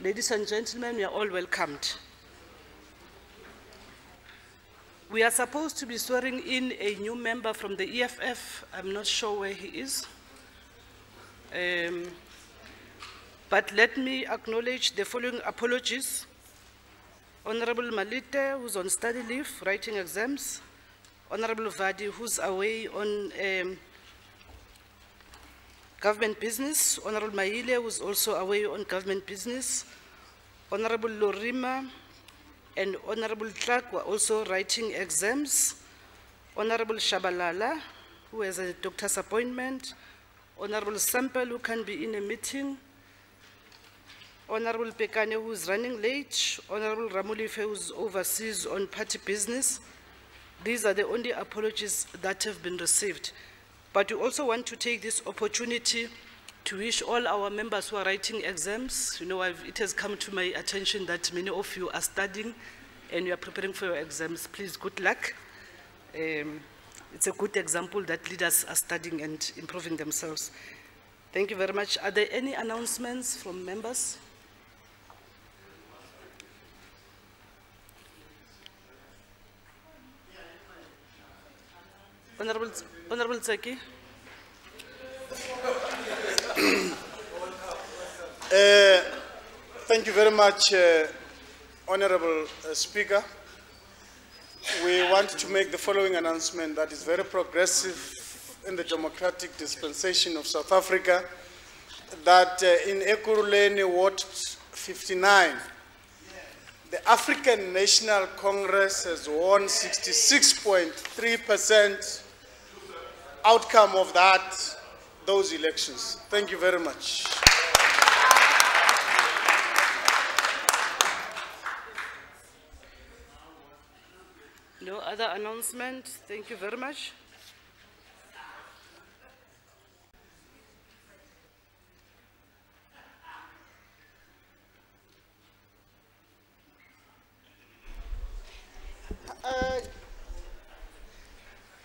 Ladies and gentlemen, you are all welcomed. We are supposed to be swearing in a new member from the EFF. I'm not sure where he is. But let me acknowledge the following apologies. Honorable Malite, who's on study leave, writing exams. Honorable Vadi, who's away on government business. Honorable Maile, who's also away on government business. Honorable Lorima and Honorable Clark were also writing exams. Honorable Shabalala, who has a doctor's appointment. Honorable Sampel, who can be in a meeting. Honorable Pekane, who is running late. Honorable Ramulife, who is overseas on party business. These are the only apologies that have been received. But we also want to take this opportunity to wish all our members who are writing exams. You know, it has come to my attention that many of you are studying and you are preparing for your exams. Please, good luck. It's a good example that leaders are studying and improving themselves. Thank you very much. Are there any announcements from members? Honorable Tsaki. Thank you very much, Honorable Speaker. We want to make the following announcement that is very progressive in the democratic dispensation of South Africa, that in Ekurhuleni Ward 59, the African National Congress has won 66.3% outcome of those elections. Thank you very much. No other announcement. Thank you very much.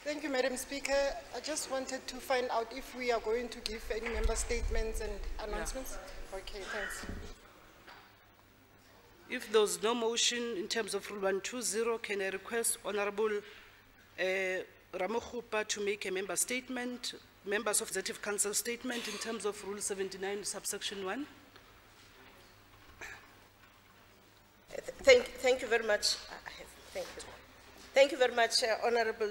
Thank you, Madam Speaker. I just wanted to find out if we are going to give any member statements and announcements. Yeah. Okay, thanks. If there's no motion in terms of Rule 120, can I request Honorable Ramokhupa to make a member statement, members of Executive Council statement in terms of Rule 79, subsection 1? Thank you very much. Thank you very much, Honorable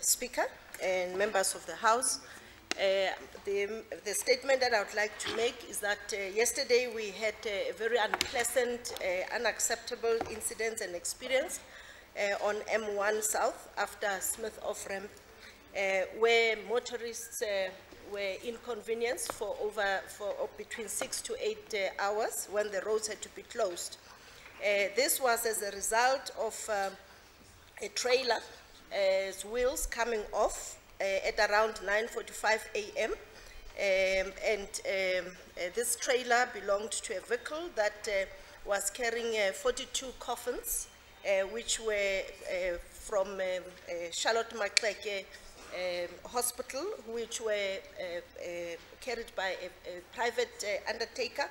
Speaker and members of the House. The statement that I would like to make is that yesterday we had a very unpleasant, unacceptable incidents and experience on M1 South after Smith off-ramp, where motorists were inconvenienced for between 6 to 8 hours when the roads had to be closed. This was as a result of a trailer's wheels coming off at around 9:45 a.m. This trailer belonged to a vehicle that was carrying 42 coffins, which were from Charlotte Maxeke Hospital, which were carried by a private undertaker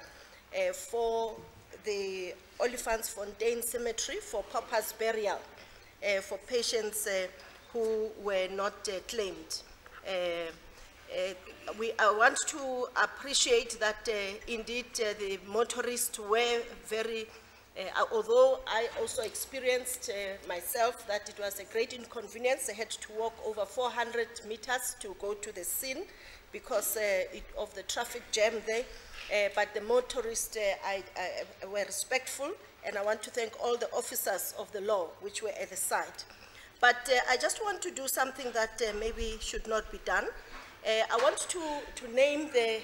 for the Olifantsfontein Cemetery for pauper's burial for patients who were not claimed. I want to appreciate that indeed the motorists were very, although I also experienced myself that it was a great inconvenience. I had to walk over 400 meters to go to the scene because of the traffic jam there. But the motorists were respectful, and I want to thank all the officers of the law which were at the site. But I just want to do something that maybe should not be done. I want to name the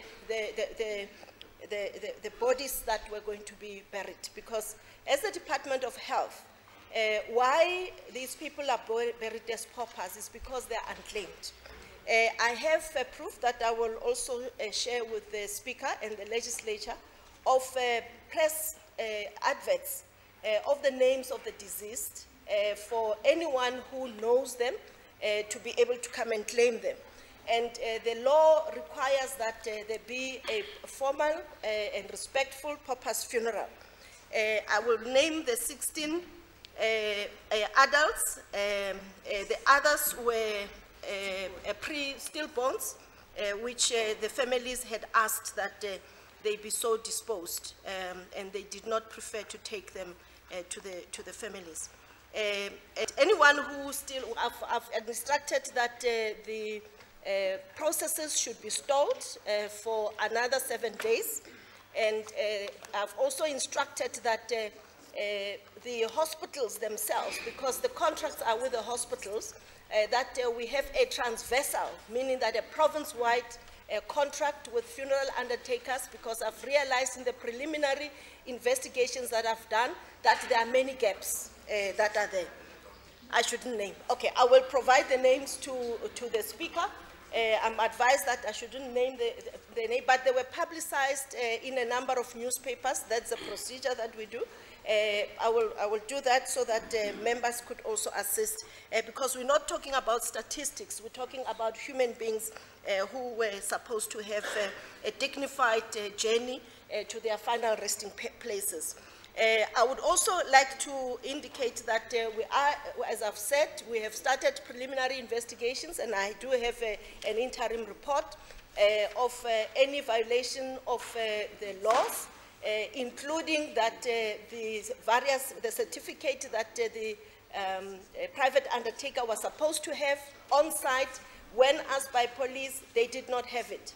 bodies that were going to be buried, because as the Department of Health, why these people are buried as paupers is because they are unclaimed. I have proof that I will also share with the Speaker and the Legislature of press adverts of the names of the deceased for anyone who knows them to be able to come and claim them. And the law requires that there be a formal and respectful purpose funeral. I will name the 16 adults. The others were pre-stillborns, which the families had asked that they be so disposed, and they did not prefer to take them to the families. Anyone who still, I've instructed that the processes should be stalled for another 7 days, and I've also instructed that the hospitals themselves, because the contracts are with the hospitals, that we have a transversal, meaning that a province-wide contract with funeral undertakers, because I've realized in the preliminary investigations that I've done that there are many gaps that are there. I shouldn't name. Okay, I will provide the names to the speaker. I'm advised that I shouldn't name the name, but they were publicized in a number of newspapers. That's the procedure that we do. I will do that so that members could also assist, because we're not talking about statistics. We're talking about human beings who were supposed to have a dignified journey to their final resting places. I would also like to indicate that we are, as I've said, we have started preliminary investigations, and I do have an interim report of any violation of the laws, including that the certificate that the private undertaker was supposed to have on site when asked by police, they did not have it.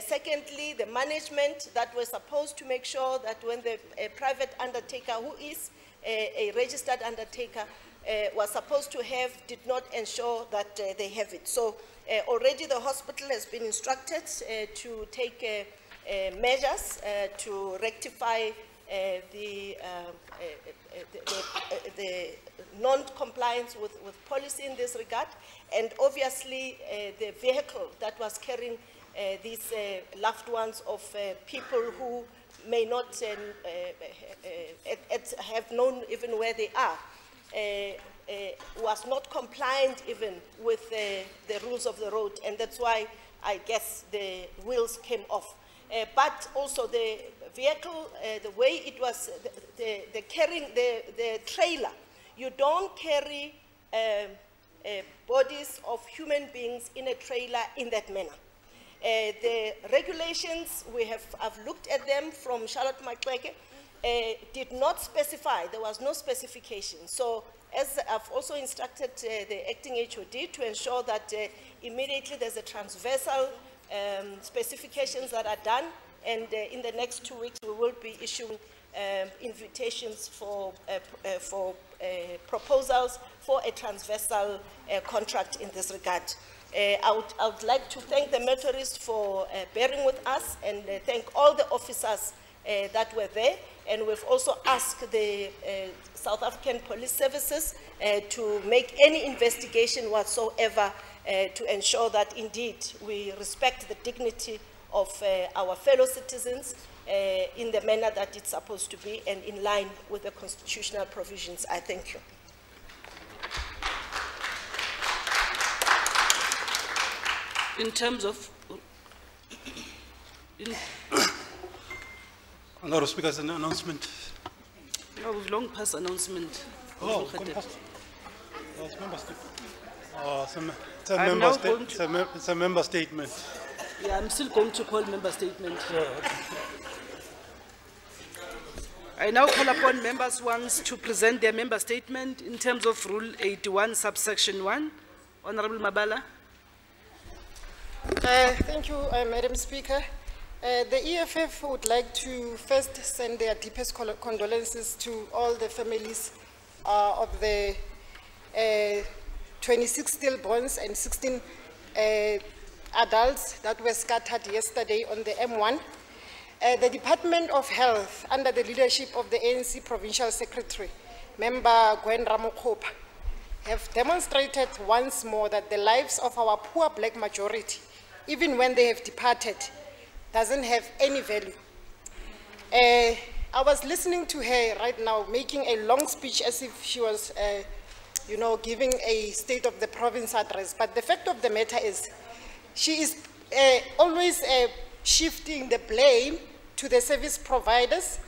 Secondly, the management that was supposed to make sure that when the private undertaker, who is a registered undertaker, was supposed to have, did not ensure that they have it. So already the hospital has been instructed to take measures to rectify the non-compliance with policy in this regard, and obviously the vehicle that was carrying these loved ones of people who may not have known even where they are, was not compliant even with the rules of the road, and that's why I guess the wheels came off. But also the vehicle, the way it was, the trailer, you don't carry bodies of human beings in a trailer in that manner. The regulations, I've looked at them from Charlotte Maxeke, did not specify, there was no specification. So as I've also instructed the acting HOD to ensure that immediately there's a transversal specifications that are done, and in the next 2 weeks we will be issuing invitations for proposals for a transversal contract in this regard. I would like to thank the motorists for bearing with us, and thank all the officers that were there. And we've also asked the South African Police Services to make any investigation whatsoever to ensure that indeed we respect the dignity of our fellow citizens in the manner that it's supposed to be and in line with the constitutional provisions. I thank you. In terms of, Honourable Speaker, an announcement. no, we've long past announcement. Oh, it's a member statement. Yeah, I'm still going to call member statement. I now call upon members once to present their member statement in terms of Rule 81, subsection 1. Honourable Mabala. Thank you, Madam Speaker. The EFF would like to first send their deepest condolences to all the families of the 26 stillborns and 16 adults that were scattered yesterday on the M1. The Department of Health, under the leadership of the ANC Provincial Secretary, Member Gwen Ramokopa, have demonstrated once more that the lives of our poor black majority, even when they have departed, doesn't have any value. I was listening to her right now, making a long speech as if she was, giving a state of the province address. But the fact of the matter is, she is always shifting the blame to the service providers.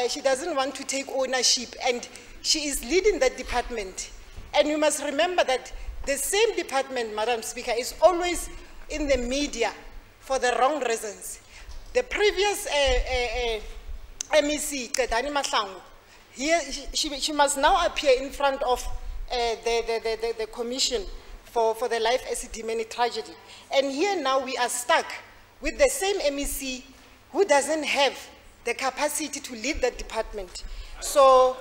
She doesn't want to take ownership, and she is leading that department. And you must remember that the same department, Madam Speaker, is always in the media for the wrong reasons. The previous MEC, Qedani Mahlangu, here she must now appear in front of the commission for the life accident tragedy. And here now we are stuck with the same MEC who doesn't have the capacity to lead the department. So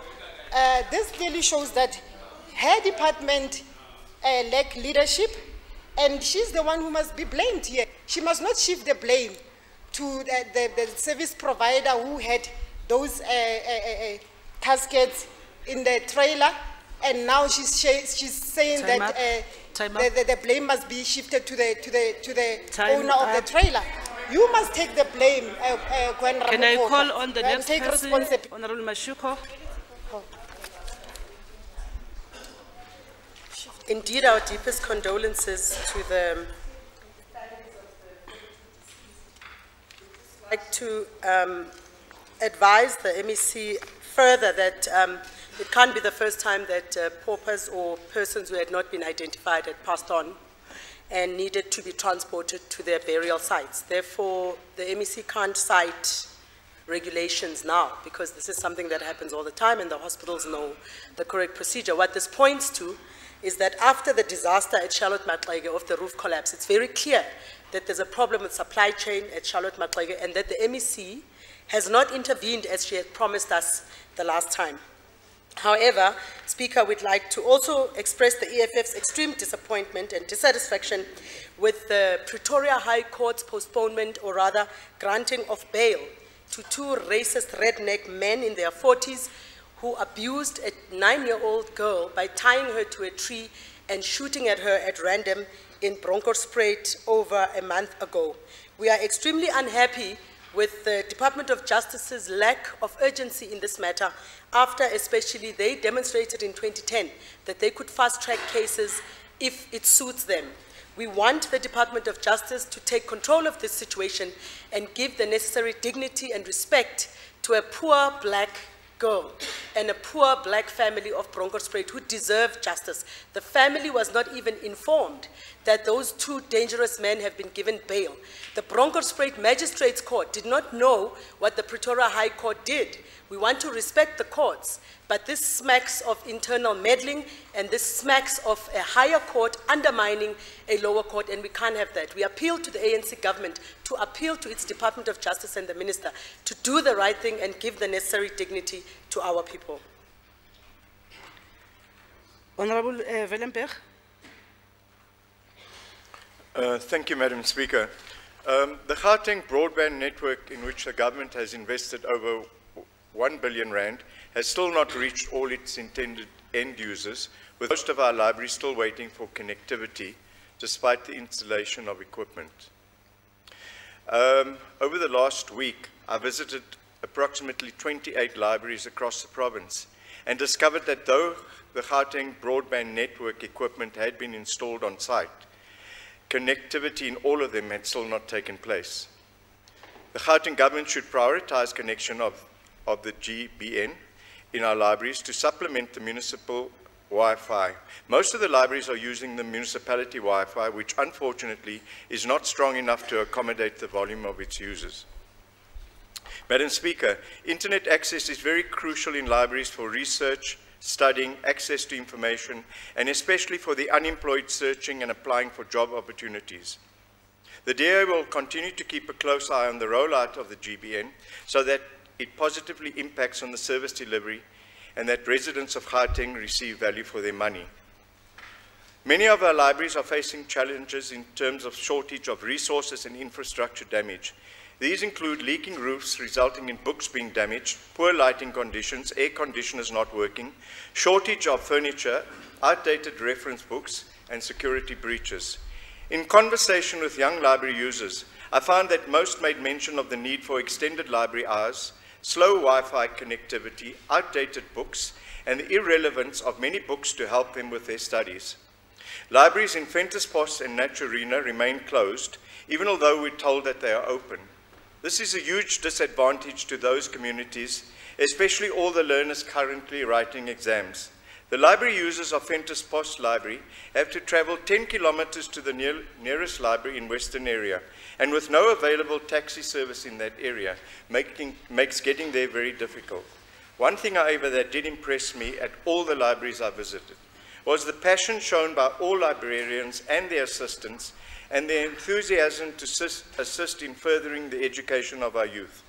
this clearly shows that her department lack leadership, and she's the one who must be blamed here. She must not shift the blame to the service provider who had those caskets in the trailer, and now she's saying that the blame must be shifted to the owner of the trailer. You must take the blame, Gwen Ramokgopa. Can I call on the next take person, responsibility. Honorable Mashuko? Indeed, our deepest condolences to the. I'd like to advise the MEC further that it can't be the first time that paupers or persons who had not been identified had passed on and needed to be transported to their burial sites. Therefore, the MEC can't cite regulations now, because this is something that happens all the time and the hospitals know the correct procedure. What this points to is that after the disaster at Charlotte Maxeke of the roof collapse, it's very clear that there's a problem with supply chain at Charlotte Maxeke, and that the MEC has not intervened as she had promised us the last time. However, Speaker, we'd like to also express the EFF's extreme disappointment and dissatisfaction with the Pretoria High Court's postponement, or rather granting of bail to two racist redneck men in their 40s who abused a 9-year-old girl by tying her to a tree and shooting at her at random in Bronkhorstspruit over a month ago. We are extremely unhappy with the Department of Justice's lack of urgency in this matter, after especially they demonstrated in 2010 that they could fast-track cases if it suits them. We want the Department of Justice to take control of this situation and give the necessary dignity and respect to a poor black girl and a poor black family of Bronkhorstspruit who deserve justice. The family was not even informed that those two dangerous men have been given bail. The Bronkhorstspruit Magistrates Court did not know what the Pretoria High Court did. We want to respect the courts, but this smacks of internal meddling, and this smacks of a higher court undermining a lower court, and we can't have that. We appeal to the ANC government to appeal to its Department of Justice and the Minister to do the right thing and give the necessary dignity to our people. Honorable Wellenberg. Thank you, Madam Speaker. The Gauteng broadband network, in which the government has invested over 1 billion rand, has still not reached all its intended end users, with most of our libraries still waiting for connectivity, despite the installation of equipment. Over the last week, I visited approximately 28 libraries across the province and discovered that though the Gauteng broadband network equipment had been installed on site, connectivity in all of them had still not taken place. The Gauteng government should prioritize connection of the GBN in our libraries to supplement the municipal Wi-Fi. Most of the libraries are using the municipality Wi-Fi, which unfortunately is not strong enough to accommodate the volume of its users. Madam Speaker, internet access is very crucial in libraries for research, studying, access to information, and especially for the unemployed searching and applying for job opportunities. The DA will continue to keep a close eye on the rollout of the GBN so that it positively impacts on the service delivery and that residents of Gauteng receive value for their money. Many of our libraries are facing challenges in terms of shortage of resources and infrastructure damage. These include leaking roofs resulting in books being damaged, poor lighting conditions, air conditioners not working, shortage of furniture, outdated reference books, and security breaches. In conversation with young library users, I found that most made mention of the need for extended library hours, slow Wi-Fi connectivity, outdated books, and the irrelevance of many books to help them with their studies. Libraries in Venterspost and Naturina remain closed, even although we're told that they are open. This is a huge disadvantage to those communities, especially all the learners currently writing exams. The library users of Venterspost Library have to travel 10 kilometers to the nearest library in Western area, and with no available taxi service in that area, makes getting there very difficult. One thing, however, that did impress me at all the libraries I visited was the passion shown by all librarians and their assistants and their enthusiasm to assist in furthering the education of our youth.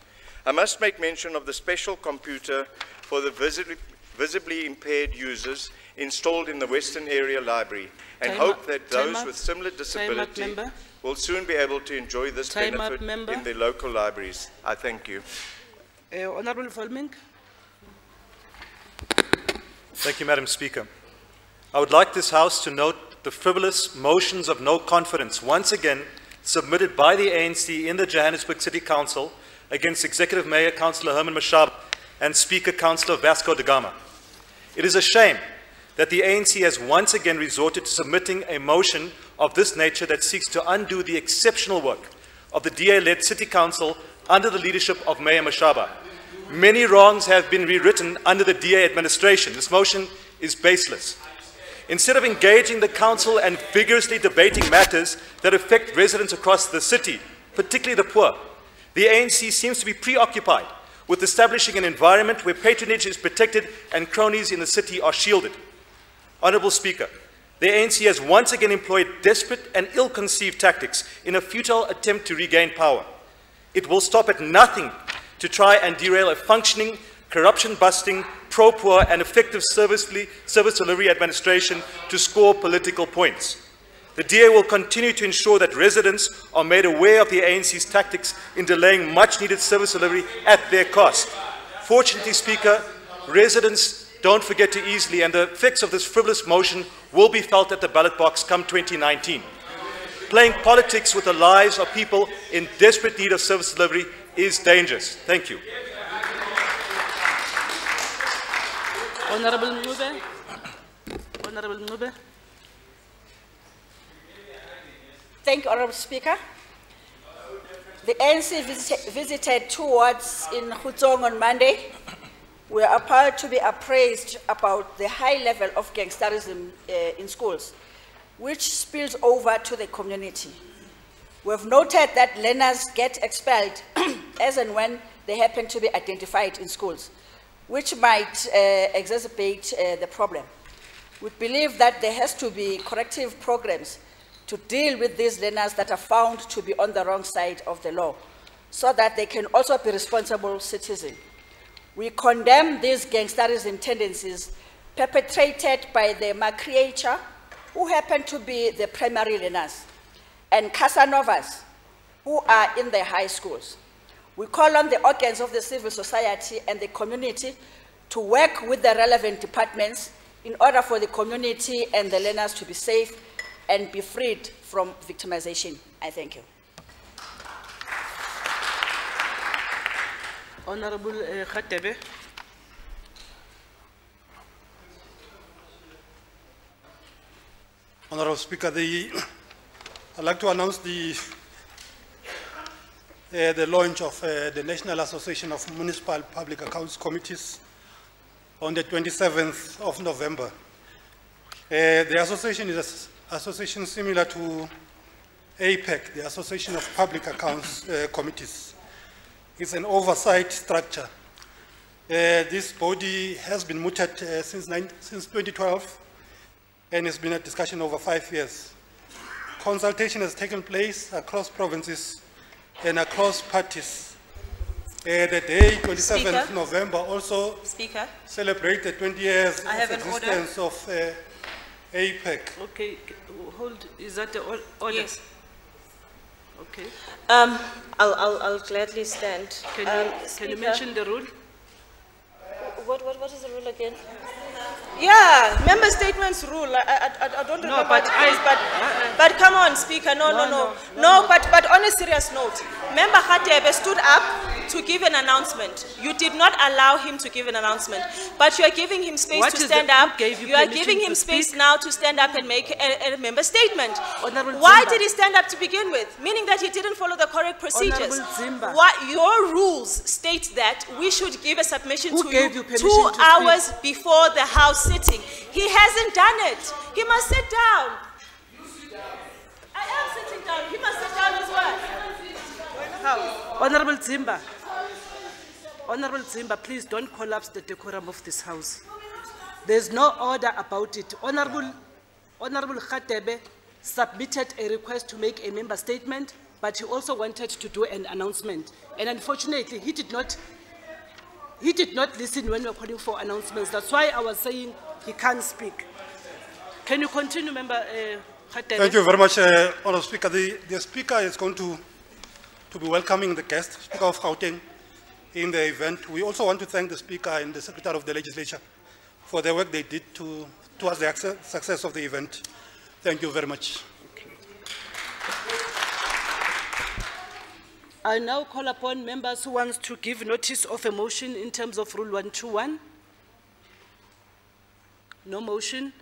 I must make mention of the special computer for the visibly impaired users installed in the Western Area Library, and hope that those with similar disability will soon be able to enjoy this benefit in their local libraries. I thank you. Honorable Volming. Thank you, Madam Speaker. I would like this House to note the frivolous motions of no confidence once again submitted by the ANC in the Johannesburg City Council against Executive Mayor Councillor Herman Mashaba and Speaker Councillor Vasco da Gama. It is a shame that the ANC has once again resorted to submitting a motion of this nature that seeks to undo the exceptional work of the DA-led City Council under the leadership of Mayor Mashaba. Many wrongs have been rewritten under the DA administration. This motion is baseless. Instead of engaging the Council and vigorously debating matters that affect residents across the city, particularly the poor, the ANC seems to be preoccupied with establishing an environment where patronage is protected and cronies in the city are shielded. Honourable Speaker, the ANC has once again employed desperate and ill-conceived tactics in a futile attempt to regain power. It will stop at nothing to try and derail a functioning, corruption-busting, pro-poor and effective service delivery administration to score political points. The DA will continue to ensure that residents are made aware of the ANC's tactics in delaying much-needed service delivery at their cost. Fortunately, Speaker, residents don't forget too easily, and the effects of this frivolous motion will be felt at the ballot box come 2019. Playing politics with the lives of people in desperate need of service delivery is dangerous. Thank you. Honorable Ngube. Honorable Ngube. Thank you, Honorable Speaker. The ANC visited 2 wards in Gauteng on Monday. We are proud to be appraised about the high level of gangsterism in schools, which spills over to the community. We have noted that learners get expelled as and when they happen to be identified in schools, which might exacerbate the problem. We believe that there has to be corrective programs to deal with these learners that are found to be on the wrong side of the law, so that they can also be responsible citizens. We condemn these gangsterism tendencies perpetrated by the Macreature, who happen to be the primary learners, and Casanovas, who are in the high schools. We call on the organs of the civil society and the community to work with the relevant departments in order for the community and the learners to be safe and be freed from victimization. I thank you. Honorable Khatebe. Honorable Speaker, I'd like to announce the launch of the National Association of Municipal Public Accounts Committees on the 27th of November. The association is an association similar to APEC, the Association of Public Accounts Committees. It's an oversight structure. This body has been mooted since 2012, and it's been a discussion over 5 years. Consultation has taken place across provinces and across parties. The day, 27th November, also celebrated 20 years of existence of APEC. Okay, hold, is that the order? Yes. Okay. I'll gladly stand. Can you mention the rule? What is the rule again? Yeah, member statements rule. I don't remember. But come on, Speaker. No. But on a serious note, Member Khatebe stood up to give an announcement. You did not allow him to give an announcement, but you are giving him space What to is stand the- who up. gave you You are permission giving to him space speak? now to stand up and make a member statement. Honorable Why Zimba. did he stand up to begin with? Meaning that he didn't follow the correct procedures. Honorable Zimba. What your rules state that we should give a submission Who to gave you you permission 2 to hours speak? before the House sitting. He hasn't done it. He must sit down. I am sitting down. He must sit down as well. Honorable Zimba. Honorable Zimba, please don't collapse the decorum of this House. There's no order about it. Honorable Khatebe submitted a request to make a member statement, but he also wanted to do an announcement. And unfortunately, he did not listen when we were calling for announcements. That's why I was saying he can't speak. Can you continue, Member Khatebe? Thank you very much, Honourable Speaker. The Speaker is going to be welcoming the guest, Speaker of Gauteng, in the event. We also want to thank the Speaker and the Secretary of the Legislature for the work they did towards the success of the event. Thank you very much. I now call upon members who want to give notice of a motion in terms of Rule 121. No motion.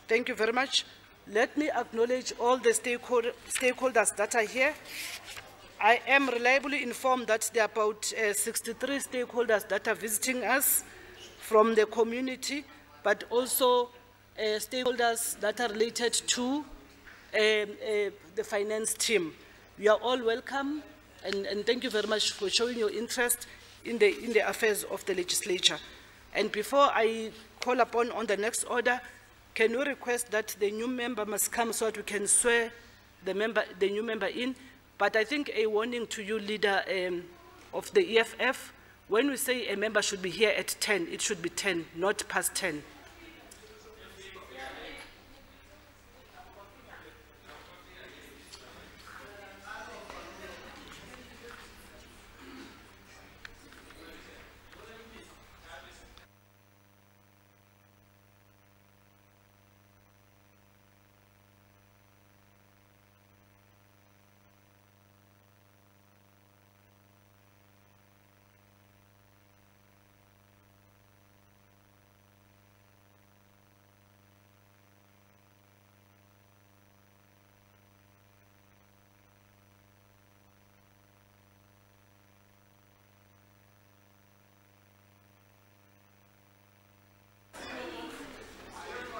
Thank you very much. Let me acknowledge all the stakeholders that are here. I am reliably informed that there are about 63 stakeholders that are visiting us from the community, but also stakeholders that are related to the finance team. You are all welcome, and thank you very much for showing your interest in the affairs of the legislature. And before I call upon on the next order, can we request that the new member must come so that we can swear the new member in? But I think a warning to you, leader of the EFF, when we say a member should be here at 10, it should be 10, not past 10.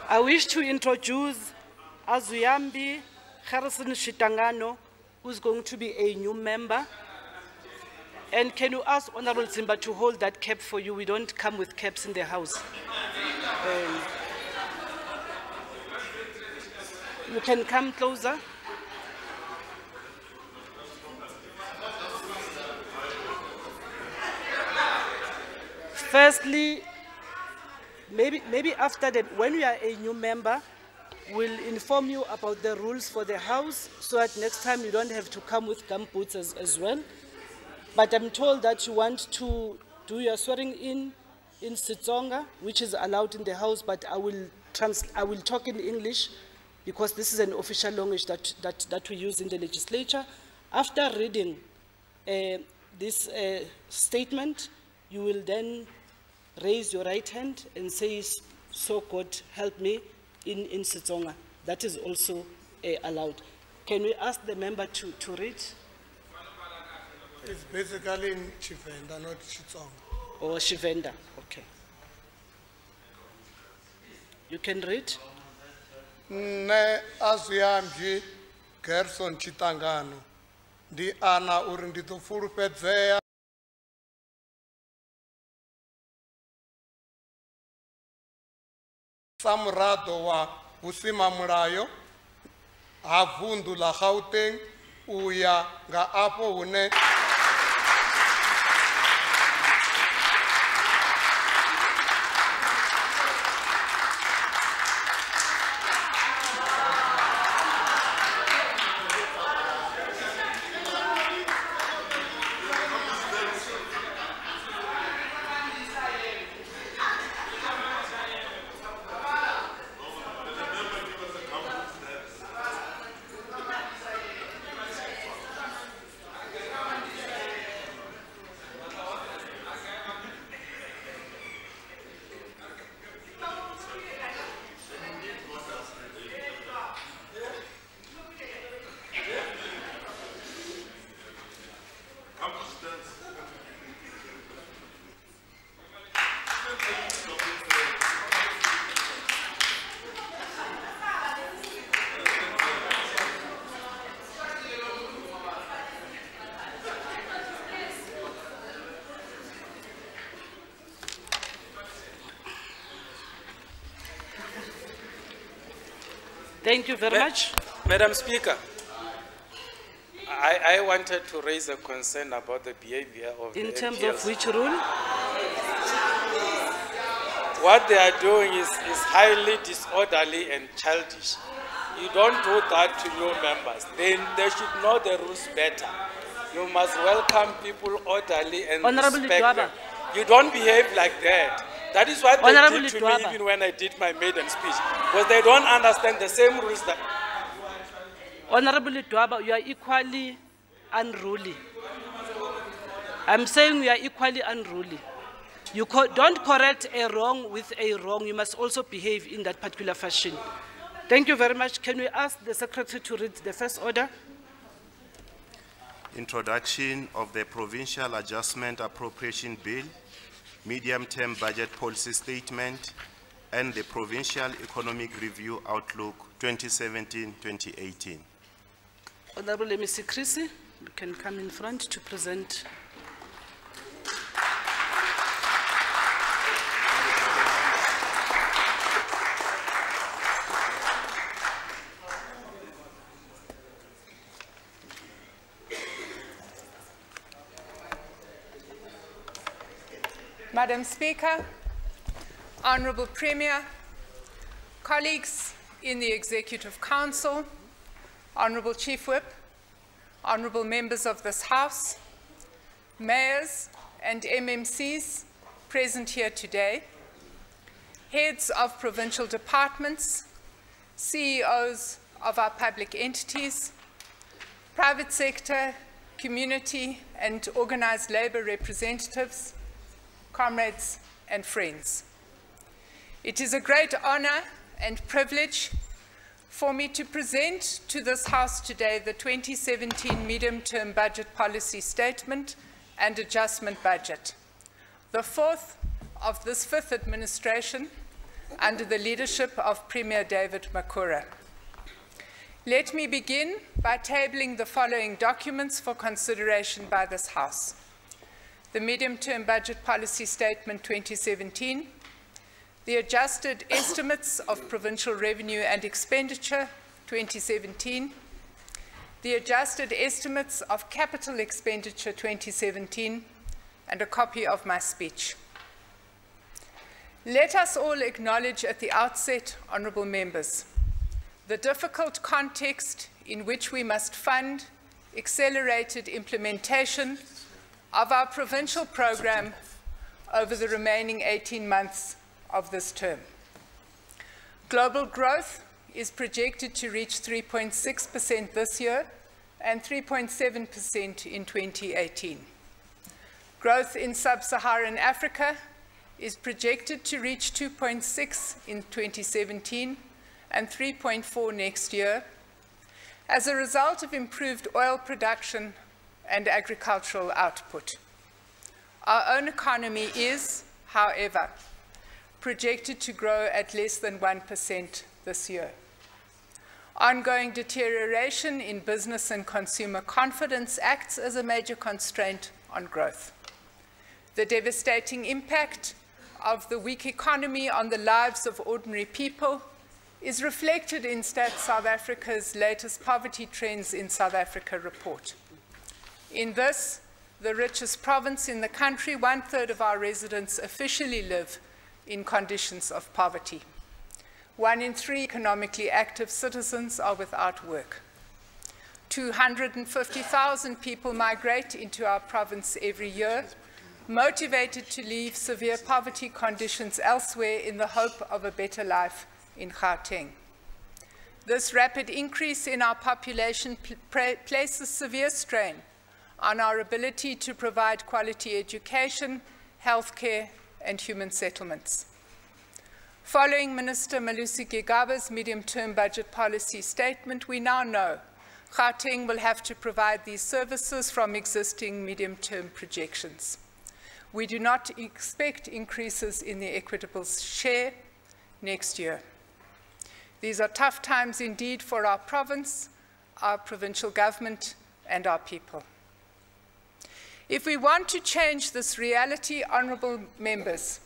I wish to introduce Azuyambi Harrison Shitangano, who's going to be a new member. And can you ask Honorable Zimba to hold that cap for you? We don't come with caps in the House. You can come closer. Firstly, maybe after that, when we are a new member, we'll inform you about the rules for the House so that next time you don't have to come with gumboots as well. But I'm told that you want to do your swearing in Setsonga, which is allowed in the House, but I will talk in English because this is an official language that we use in the legislature. After reading this statement, you will then raise your right hand and say, "So God help me," in Setsonga. That is also allowed. Can we ask the member to read? It's basically in Chivenda, not Chitsonga. Or Shivenda, okay. You can read. Ne Azuyambi Gerson Chitangano. Di ana uri ndito fulufhedzea sa muraḓo wa vhusimamulayo ha vunḓu ḽa Gauteng u ya nga afho hune Thank you very much. Madam Speaker, I wanted to raise a concern about the behavior of the In terms MPs. of which rule? What they are doing is highly disorderly and childish. You don't do that to your members. They should know the rules better. You must welcome people orderly and Honorable respect Dwaba. them. You don't behave like that. That is what Honorable they did to Dwaba. me even when I did my maiden speech. Because they don't understand the same rules that... Honorable Dwaba, you are equally unruly. I'm saying you are equally unruly. You don't correct a wrong with a wrong. You must also behave in that particular fashion. Thank you very much. Can we ask the Secretary to read the first order? Introduction of the Provincial Adjustment Appropriation Bill, Medium-Term Budget Policy Statement, and the Provincial Economic Review Outlook 2017-2018. Honorable Mr. Chrissy, you can come in front to present. Madam Speaker, Honourable Premier, colleagues in the Executive Council, Honourable Chief Whip, Honourable members of this House, mayors and MMCs present here today, heads of provincial departments, CEOs of our public entities, private sector, community and organised labour representatives, comrades and friends. It is a great honour and privilege for me to present to this House today the 2017 Medium-Term Budget Policy Statement and Adjustment Budget, the fourth of this fifth administration under the leadership of Premier David Makura. Let me begin by tabling the following documents for consideration by this House: the Medium-Term Budget Policy Statement 2017, the Adjusted Estimates of Provincial Revenue and Expenditure 2017, the Adjusted Estimates of Capital Expenditure 2017, and a copy of my speech. Let us all acknowledge at the outset, honourable members, the difficult context in which we must fund accelerated implementation of our provincial programme over the remaining 18 months of this term. Global growth is projected to reach 3.6% this year and 3.7% in 2018. Growth in sub-Saharan Africa is projected to reach 2.6 in 2017 and 3.4 next year as a result of improved oil production and agricultural output. Our own economy is, however, projected to grow at less than 1% this year. Ongoing deterioration in business and consumer confidence acts as a major constraint on growth. The devastating impact of the weak economy on the lives of ordinary people is reflected in Stats South Africa's latest Poverty Trends in South Africa report. In this, the richest province in the country, 1/3 of our residents officially live in conditions of poverty. 1 in 3 economically active citizens are without work. 250,000 people migrate into our province every year, motivated to leave severe poverty conditions elsewhere in the hope of a better life in Gauteng. This rapid increase in our population places severe strain on our ability to provide quality education, healthcare, and human settlements. Following Minister Malusi Gigaba's medium-term budget policy statement, we now know Gauteng will have to provide these services from existing medium-term projections. We do not expect increases in the equitable share next year. These are tough times indeed for our province, our provincial government, and our people. If we want to change this reality, honourable members,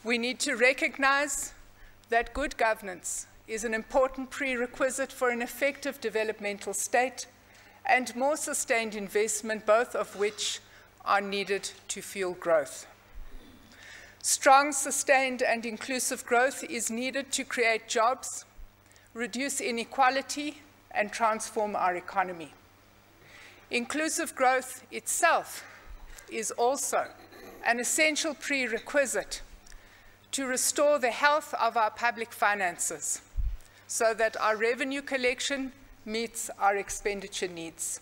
we need to recognise that good governance is an important prerequisite for an effective developmental state and more sustained investment, both of which are needed to fuel growth. Strong, sustained, and inclusive growth is needed to create jobs, reduce inequality, and transform our economy. Inclusive growth itself is also an essential prerequisite to restore the health of our public finances so that our revenue collection meets our expenditure needs.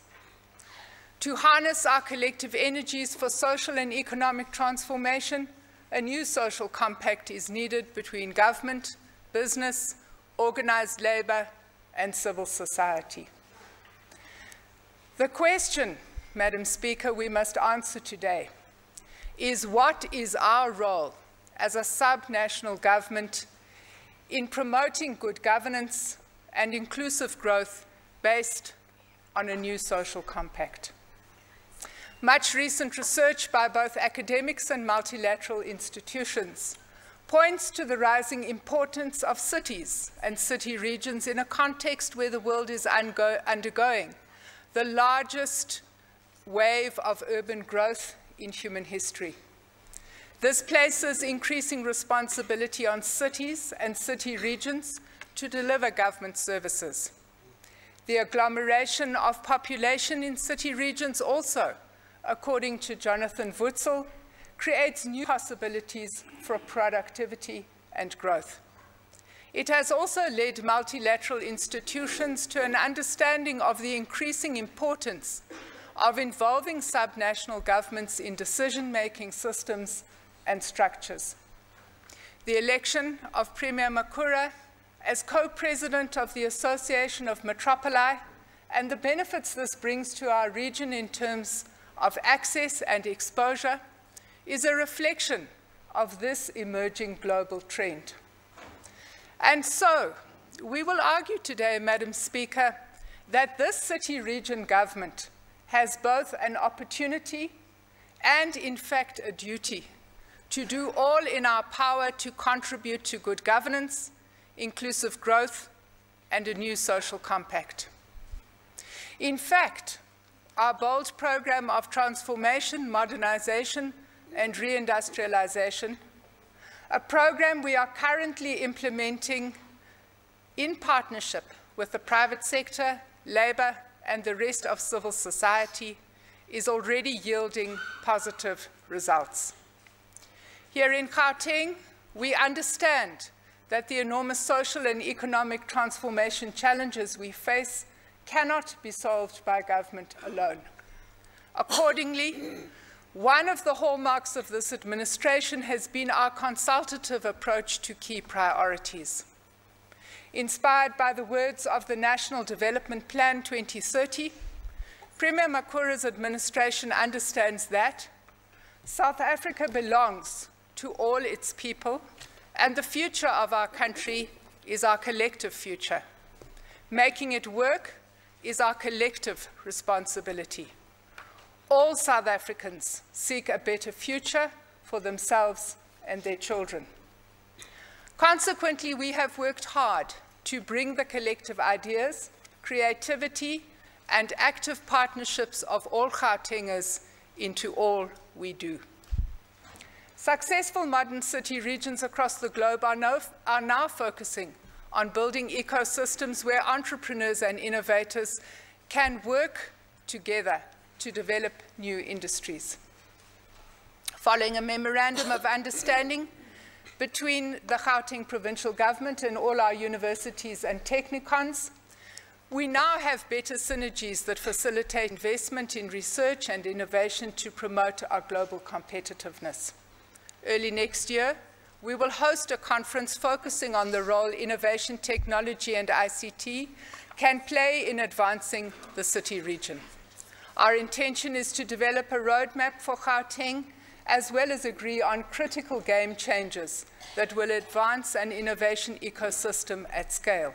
To harness our collective energies for social and economic transformation, a new social compact is needed between government, business, organized labor, and civil society. The question, Madam Speaker, we must answer today is what is our role as a subnational government in promoting good governance and inclusive growth based on a new social compact. Much recent research by both academics and multilateral institutions points to the rising importance of cities and city regions in a context where the world is undergoing the largest wave of urban growth in human history. This places increasing responsibility on cities and city regions to deliver government services. The agglomeration of population in city regions also, according to Jonathan Wutzel, creates new possibilities for productivity and growth. It has also led multilateral institutions to an understanding of the increasing importance of involving subnational governments in decision-making systems and structures. The election of Premier Makura as co-president of the Association of Metropoli and the benefits this brings to our region in terms of access and exposure is a reflection of this emerging global trend. And so, we will argue today, Madam Speaker, that this city-region government has both an opportunity and, in fact, a duty to do all in our power to contribute to good governance, inclusive growth, and a new social compact. In fact, our bold program of transformation, modernization, and reindustrialization, a program we are currently implementing in partnership with the private sector, labor, and the rest of civil society, is already yielding positive results. Here in Gauteng, we understand that the enormous social and economic transformation challenges we face cannot be solved by government alone. Accordingly, one of the hallmarks of this administration has been our consultative approach to key priorities. Inspired by the words of the National Development Plan 2030, Premier Makura's administration understands that South Africa belongs to all its people, and the future of our country is our collective future. Making it work is our collective responsibility. All South Africans seek a better future for themselves and their children. Consequently, we have worked hard to bring the collective ideas, creativity, and active partnerships of all Gautengers into all we do. Successful modern city regions across the globe are now focusing on building ecosystems where entrepreneurs and innovators can work together to develop new industries. Following a memorandum of understanding between the Gauteng provincial government and all our universities and technikons, we now have better synergies that facilitate investment in research and innovation to promote our global competitiveness. Early next year, we will host a conference focusing on the role innovation, technology, and ICT can play in advancing the city region. Our intention is to develop a roadmap for Gauteng, as well as agree on critical game changers that will advance an innovation ecosystem at scale.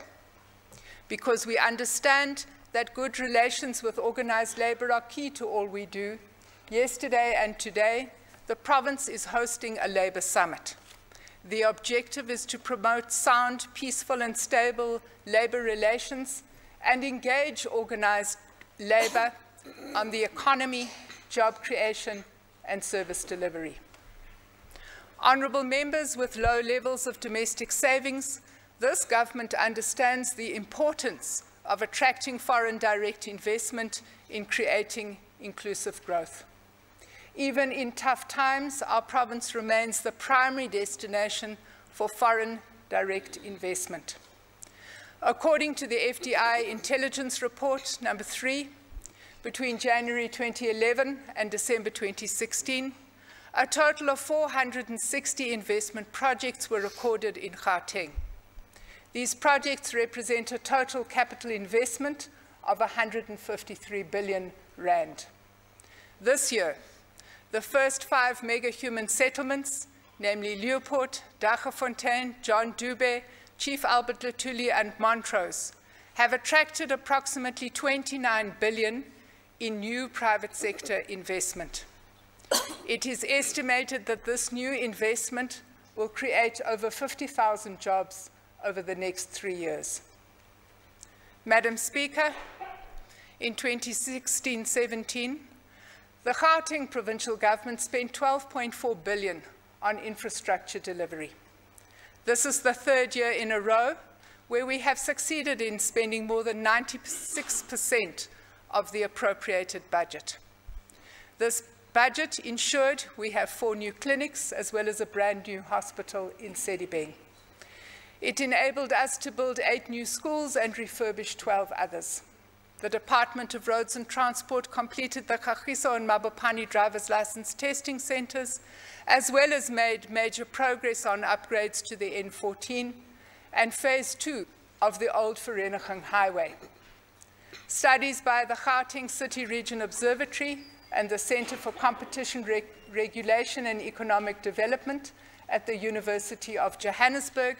Because we understand that good relations with organized labor are key to all we do, yesterday and today, the province is hosting a labor summit. The objective is to promote sound, peaceful, and stable labor relations and engage organized labor on the economy, job creation, and service delivery. Honourable members, with low levels of domestic savings, this government understands the importance of attracting foreign direct investment in creating inclusive growth. Even in tough times, our province remains the primary destination for foreign direct investment. According to the FDI Intelligence Report number 3, between January 2011 and December 2016, a total of 460 investment projects were recorded in Gauteng. These projects represent a total capital investment of 153 billion rand. This year, the first 5 mega human settlements, namely Leopold, Daggafontein, John Dube, Chief Albert Lutuli, and Montrose, have attracted approximately 29 billion in new private sector investment. It is estimated that this new investment will create over 50,000 jobs over the next 3 years. Madam Speaker, in 2016-17, the Gauteng provincial government spent 12.4 billion on infrastructure delivery. This is the 3rd year in a row where we have succeeded in spending more than 96% of the appropriated budget. This budget ensured we have 4 new clinics as well as a brand new hospital in Sedibeng. It enabled us to build 8 new schools and refurbish 12 others. The Department of Roads and Transport completed the Kagiso and Mabopani driver's license testing centres, as well as made major progress on upgrades to the N14 and Phase 2 of the Old Vereniging Highway. Studies by the Gauteng City Region Observatory and the Centre for Competition Regulation and Economic Development at the University of Johannesburg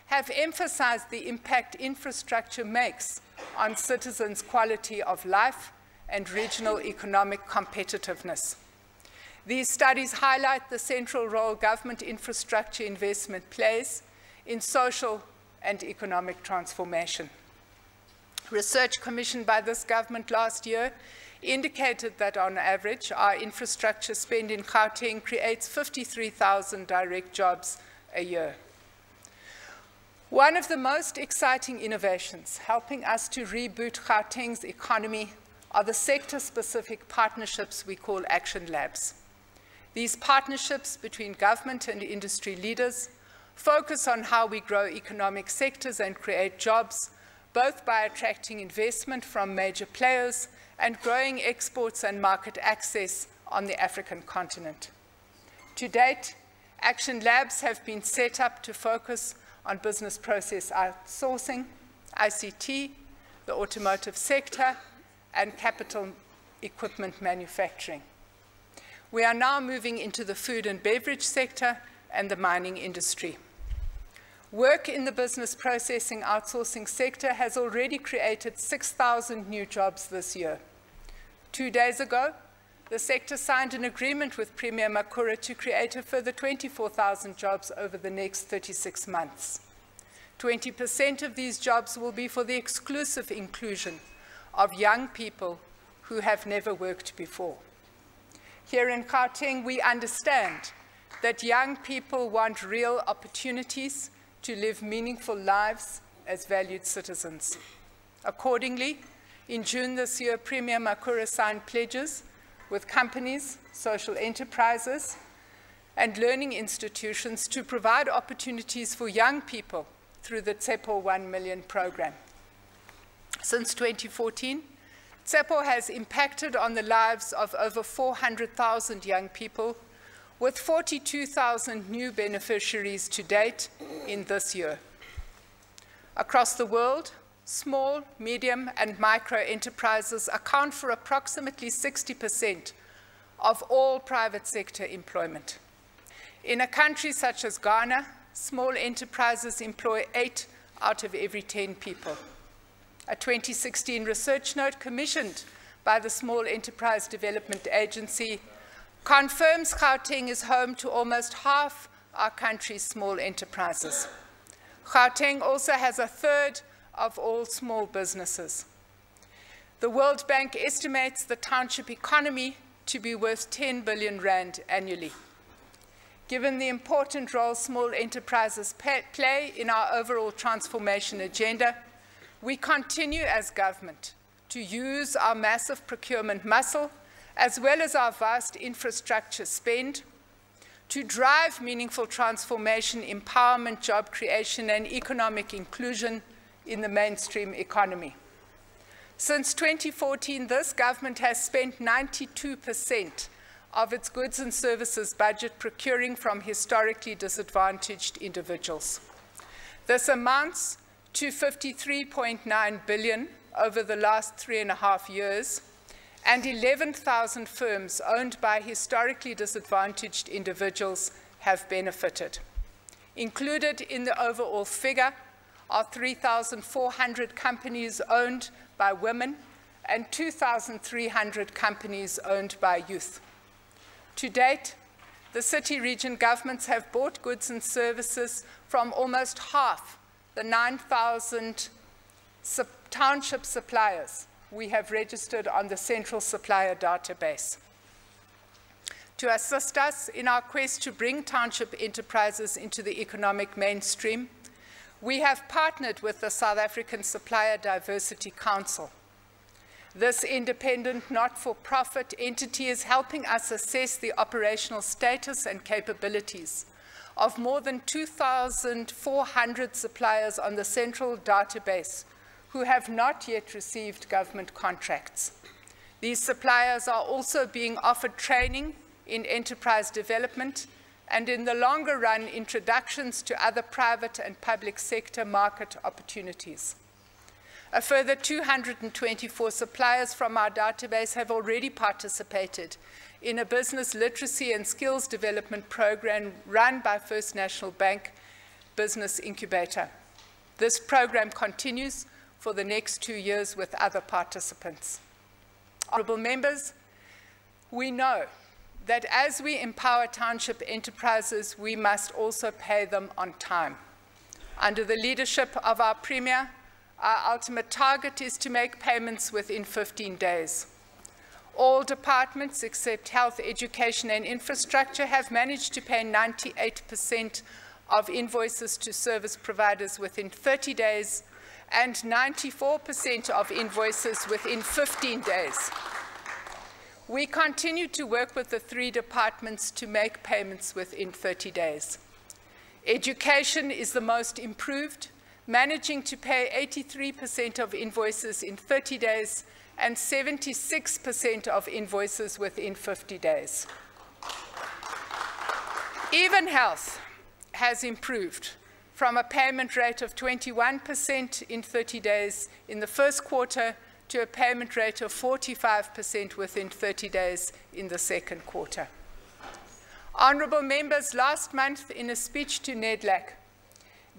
have emphasized the impact infrastructure makes on citizens' quality of life and regional economic competitiveness. These studies highlight the central role government infrastructure investment plays in social and economic transformation. Research commissioned by this government last year indicated that on average, our infrastructure spend in Gauteng creates 53,000 direct jobs a year. One of the most exciting innovations helping us to reboot Gauteng's economy are the sector-specific partnerships we call Action Labs. These partnerships between government and industry leaders focus on how we grow economic sectors and create jobs, both by attracting investment from major players and growing exports and market access on the African continent. To date, Action Labs have been set up to focus on business process outsourcing, ICT, the automotive sector, and capital equipment manufacturing. We are now moving into the food and beverage sector and the mining industry. Work in the business processing outsourcing sector has already created 6,000 new jobs this year. 2 days ago, the sector signed an agreement with Premier Makura to create a further 24,000 jobs over the next 36 months. 20% of these jobs will be for the exclusive inclusion of young people who have never worked before. Here in Gauteng, we understand that young people want real opportunities to live meaningful lives as valued citizens. Accordingly, in June this year, Premier Makura signed pledges with companies, social enterprises, and learning institutions to provide opportunities for young people through the Tsepo 1 Million program. Since 2014, Tsepo has impacted on the lives of over 400,000 young people, with 42,000 new beneficiaries to date in this year. Across the world, small, medium, and micro enterprises account for approximately 60% of all private sector employment. In a country such as Ghana, small enterprises employ 8 out of every 10 people. A 2016 research note commissioned by the Small Enterprise Development Agency confirms Gauteng is home to almost half our country's small enterprises. Gauteng also has a third of all small businesses. The World Bank estimates the township economy to be worth 10 billion rand annually. Given the important role small enterprises play in our overall transformation agenda, we continue as government to use our massive procurement muscle, as well as our vast infrastructure spend, to drive meaningful transformation, empowerment, job creation, and economic inclusion in the mainstream economy. Since 2014, this government has spent 92% of its goods and services budget procuring from historically disadvantaged individuals. This amounts to 53.9 billion over the last 3.5 years, and 11,000 firms owned by historically disadvantaged individuals have benefited. Included in the overall figure are 3,400 companies owned by women and 2,300 companies owned by youth. To date, the city region governments have bought goods and services from almost half the 9,000 township suppliers we have registered on the central supplier database. To assist us in our quest to bring township enterprises into the economic mainstream, we have partnered with the South African Supplier Diversity Council. This independent, not-for-profit entity is helping us assess the operational status and capabilities of more than 2,400 suppliers on the central database who have not yet received government contracts. These suppliers are also being offered training in enterprise development and, in the longer run, introductions to other private and public sector market opportunities. A further 224 suppliers from our database have already participated in a business literacy and skills development program run by First National Bank Business Incubator. This program continues for the next 2 years with other participants. Honourable members, we know that as we empower township enterprises, we must also pay them on time. Under the leadership of our Premier, our ultimate target is to make payments within 15 days. All departments except health, education and infrastructure have managed to pay 98% of invoices to service providers within 30 days and 94% of invoices within 15 days. We continue to work with the 3 departments to make payments within 30 days. Education is the most improved, managing to pay 83% of invoices in 30 days and 76% of invoices within 50 days. Even health has improved from a payment rate of 21% in 30 days in the first quarter to a payment rate of 45% within 30 days in the second quarter. Honourable members, last month in a speech to NEDLAC,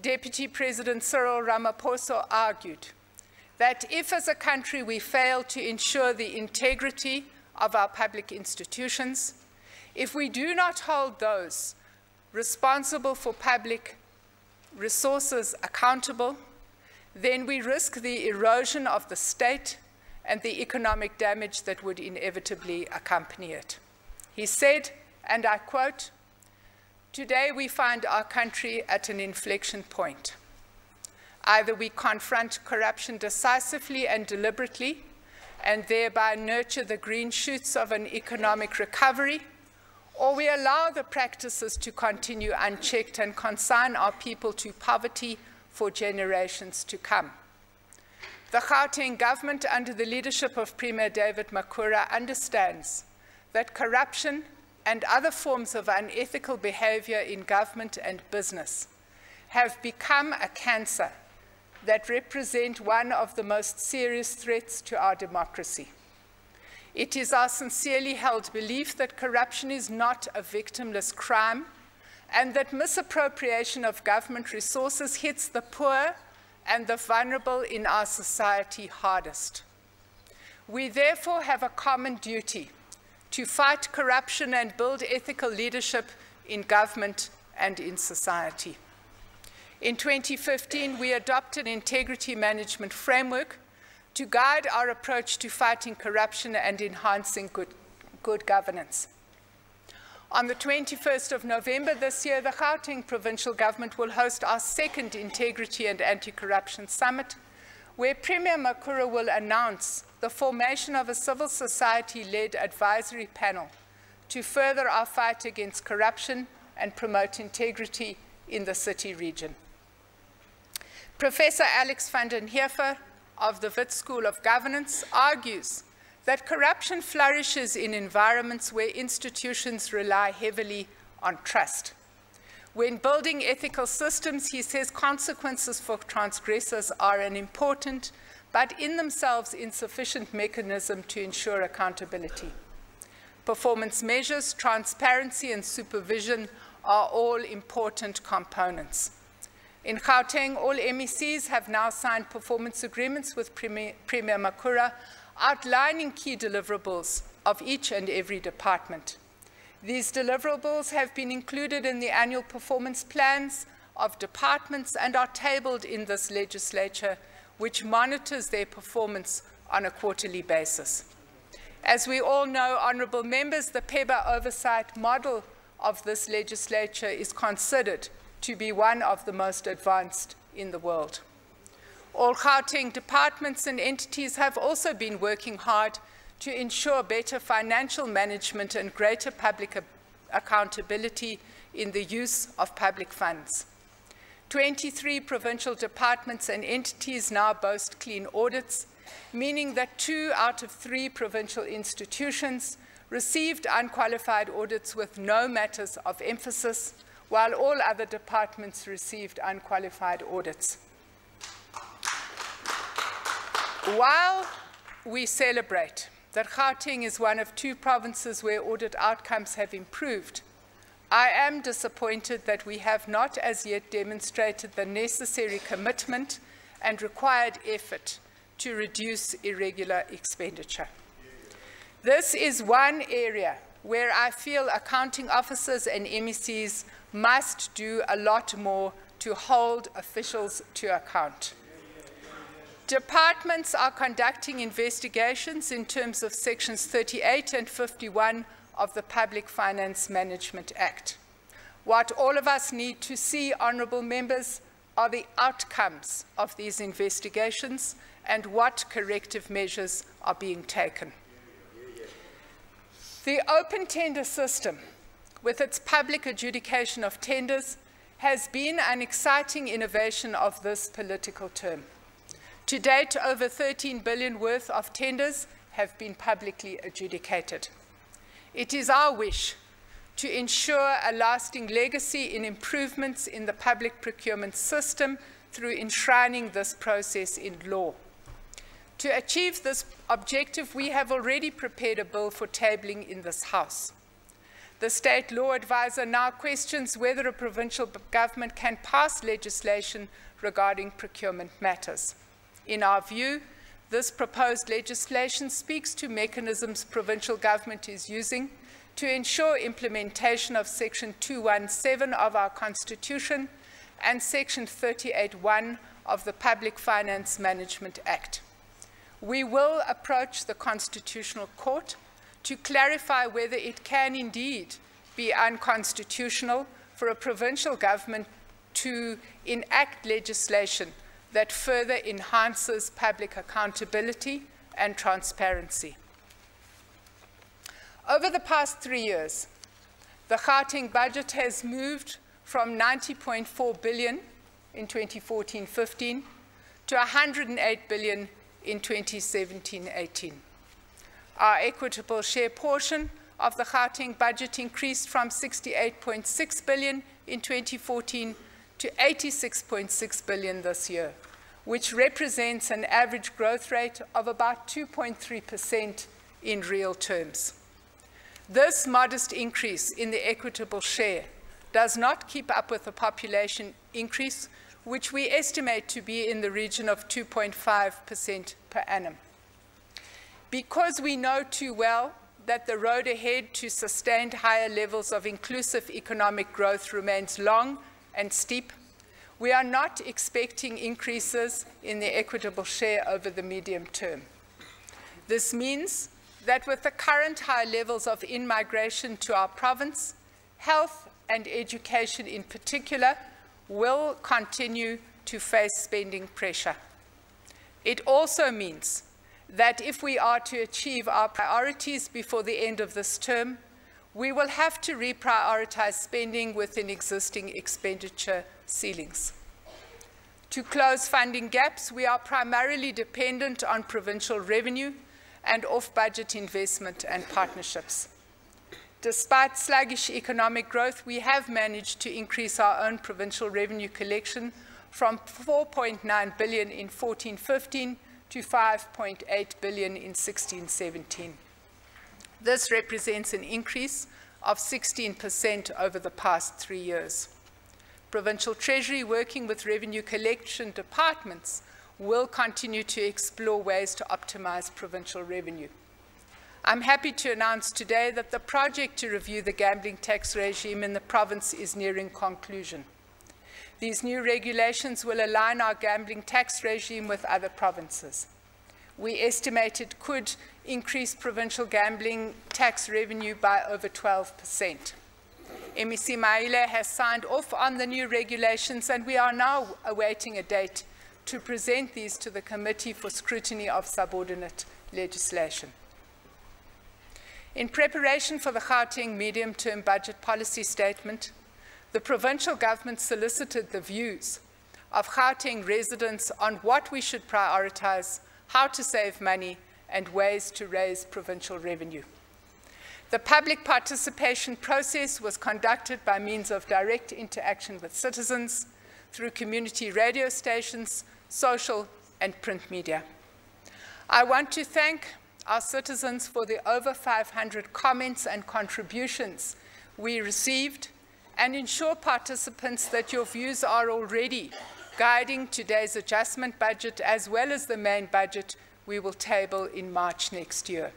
Deputy President Cyril Ramaphosa argued that if as a country we fail to ensure the integrity of our public institutions, if we do not hold those responsible for public resources accountable, then we risk the erosion of the state and the economic damage that would inevitably accompany it. He said, and I quote, "Today we find our country at an inflection point. Either we confront corruption decisively and deliberately and thereby nurture the green shoots of an economic recovery, or we allow the practices to continue unchecked and consign our people to poverty for generations to come." The Gauteng government, under the leadership of Premier David Makhura, understands that corruption and other forms of unethical behavior in government and business have become a cancer that represent one of the most serious threats to our democracy. It is our sincerely held belief that corruption is not a victimless crime and that misappropriation of government resources hits the poor and the vulnerable in our society hardest. We therefore have a common duty to fight corruption and build ethical leadership in government and in society. In 2015, we adopted an integrity management framework to guide our approach to fighting corruption and enhancing good governance. On the 21st of November this year, the Gauteng Provincial Government will host our second Integrity and Anti-Corruption Summit, where Premier Makura will announce the formation of a civil society-led advisory panel to further our fight against corruption and promote integrity in the city region. Professor Alex van den Heever of the Wits School of Governance argues that corruption flourishes in environments where institutions rely heavily on trust. When building ethical systems, he says consequences for transgressors are an important but in themselves insufficient mechanism to ensure accountability. Performance measures, transparency, and supervision are all important components. In Gauteng, all MECs have now signed performance agreements with Premier Makura, outlining key deliverables of each and every department. These deliverables have been included in the annual performance plans of departments and are tabled in this legislature, which monitors their performance on a quarterly basis. As we all know, honourable members, the PEBA oversight model of this legislature is considered to be one of the most advanced in the world. All Gauteng departments and entities have also been working hard to ensure better financial management and greater public accountability in the use of public funds. 23 provincial departments and entities now boast clean audits, meaning that 2 out of 3 provincial institutions received unqualified audits with no matters of emphasis, while all other departments received unqualified audits. While we celebrate that Gauteng is one of 2 provinces where audit outcomes have improved, I am disappointed that we have not as yet demonstrated the necessary commitment and required effort to reduce irregular expenditure. This is one area where I feel accounting officers and MECs must do a lot more to hold officials to account. Departments are conducting investigations in terms of sections 38 and 51 of the Public Finance Management Act. What all of us need to see, honourable members, are the outcomes of these investigations and what corrective measures are being taken. The open tender system, with its public adjudication of tenders, has been an exciting innovation of this political term. To date, over 13 billion worth of tenders have been publicly adjudicated. It is our wish to ensure a lasting legacy in improvements in the public procurement system through enshrining this process in law. To achieve this objective, we have already prepared a bill for tabling in this House. The State Law Advisor now questions whether a provincial government can pass legislation regarding procurement matters. In our view, this proposed legislation speaks to mechanisms provincial government is using to ensure implementation of Section 217 of our Constitution and Section 38(1) of the Public Finance Management Act. We will approach the Constitutional Court to clarify whether it can indeed be unconstitutional for a provincial government to enact legislation that further enhances public accountability and transparency. Over the past 3 years, the Gauteng budget has moved from 90.4 billion in 2014-15 to 108 billion in 2017-18. Our equitable share portion of the Gauteng budget increased from 68.6 billion in 2014 to 86.6 billion this year, which represents an average growth rate of about 2.3% in real terms. This modest increase in the equitable share does not keep up with the population increase, which we estimate to be in the region of 2.5% per annum. Because we know too well that the road ahead to sustained higher levels of inclusive economic growth remains long and steep, we are not expecting increases in the equitable share over the medium term. This means that with the current high levels of in-migration to our province, health and education in particular will continue to face spending pressure. It also means that if we are to achieve our priorities before the end of this term, we will have to reprioritize spending within existing expenditure ceilings. To close funding gaps, we are primarily dependent on provincial revenue and off-budget investment and partnerships. Despite sluggish economic growth, we have managed to increase our own provincial revenue collection from 4.9 billion in 14-15 to 5.8 billion in 16-17. This represents an increase of 16% over the past 3 years. Provincial Treasury, working with revenue collection departments, will continue to explore ways to optimize provincial revenue. I'm happy to announce today that the project to review the gambling tax regime in the province is nearing conclusion. These new regulations will align our gambling tax regime with other provinces. We estimate it could increase provincial gambling tax revenue by over 12%. MEC Maile has signed off on the new regulations, and we are now awaiting a date to present these to the Committee for Scrutiny of Subordinate Legislation. In preparation for the Gauteng medium-term budget policy statement, the provincial government solicited the views of Gauteng residents on what we should prioritize, how to save money, and ways to raise provincial revenue. The public participation process was conducted by means of direct interaction with citizens through community radio stations, social and print media. I want to thank our citizens for the over 500 comments and contributions we received, and ensure participants that your views are already guiding today's adjustment budget as well as the main budget we will table in March next year.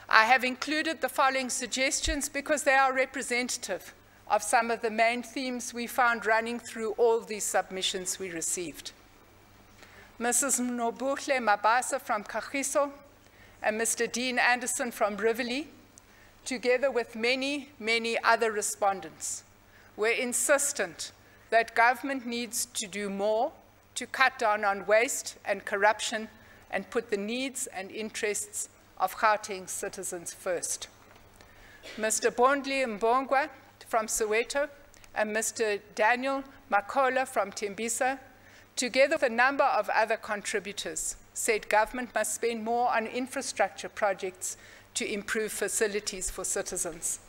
I have included the following suggestions because they are representative of some of the main themes we found running through all these submissions we received. Mrs. Nobuhle Mabasa from Kagiso and Mr. Dean Anderson from Rivoli, together with many, many other respondents, were insistent that government needs to do more to cut down on waste and corruption and put the needs and interests of Gauteng citizens first. Mr. Bondli Mbongwa from Soweto and Mr. Daniel Makola from Tembisa, together with a number of other contributors, said government must spend more on infrastructure projects to improve facilities for citizens.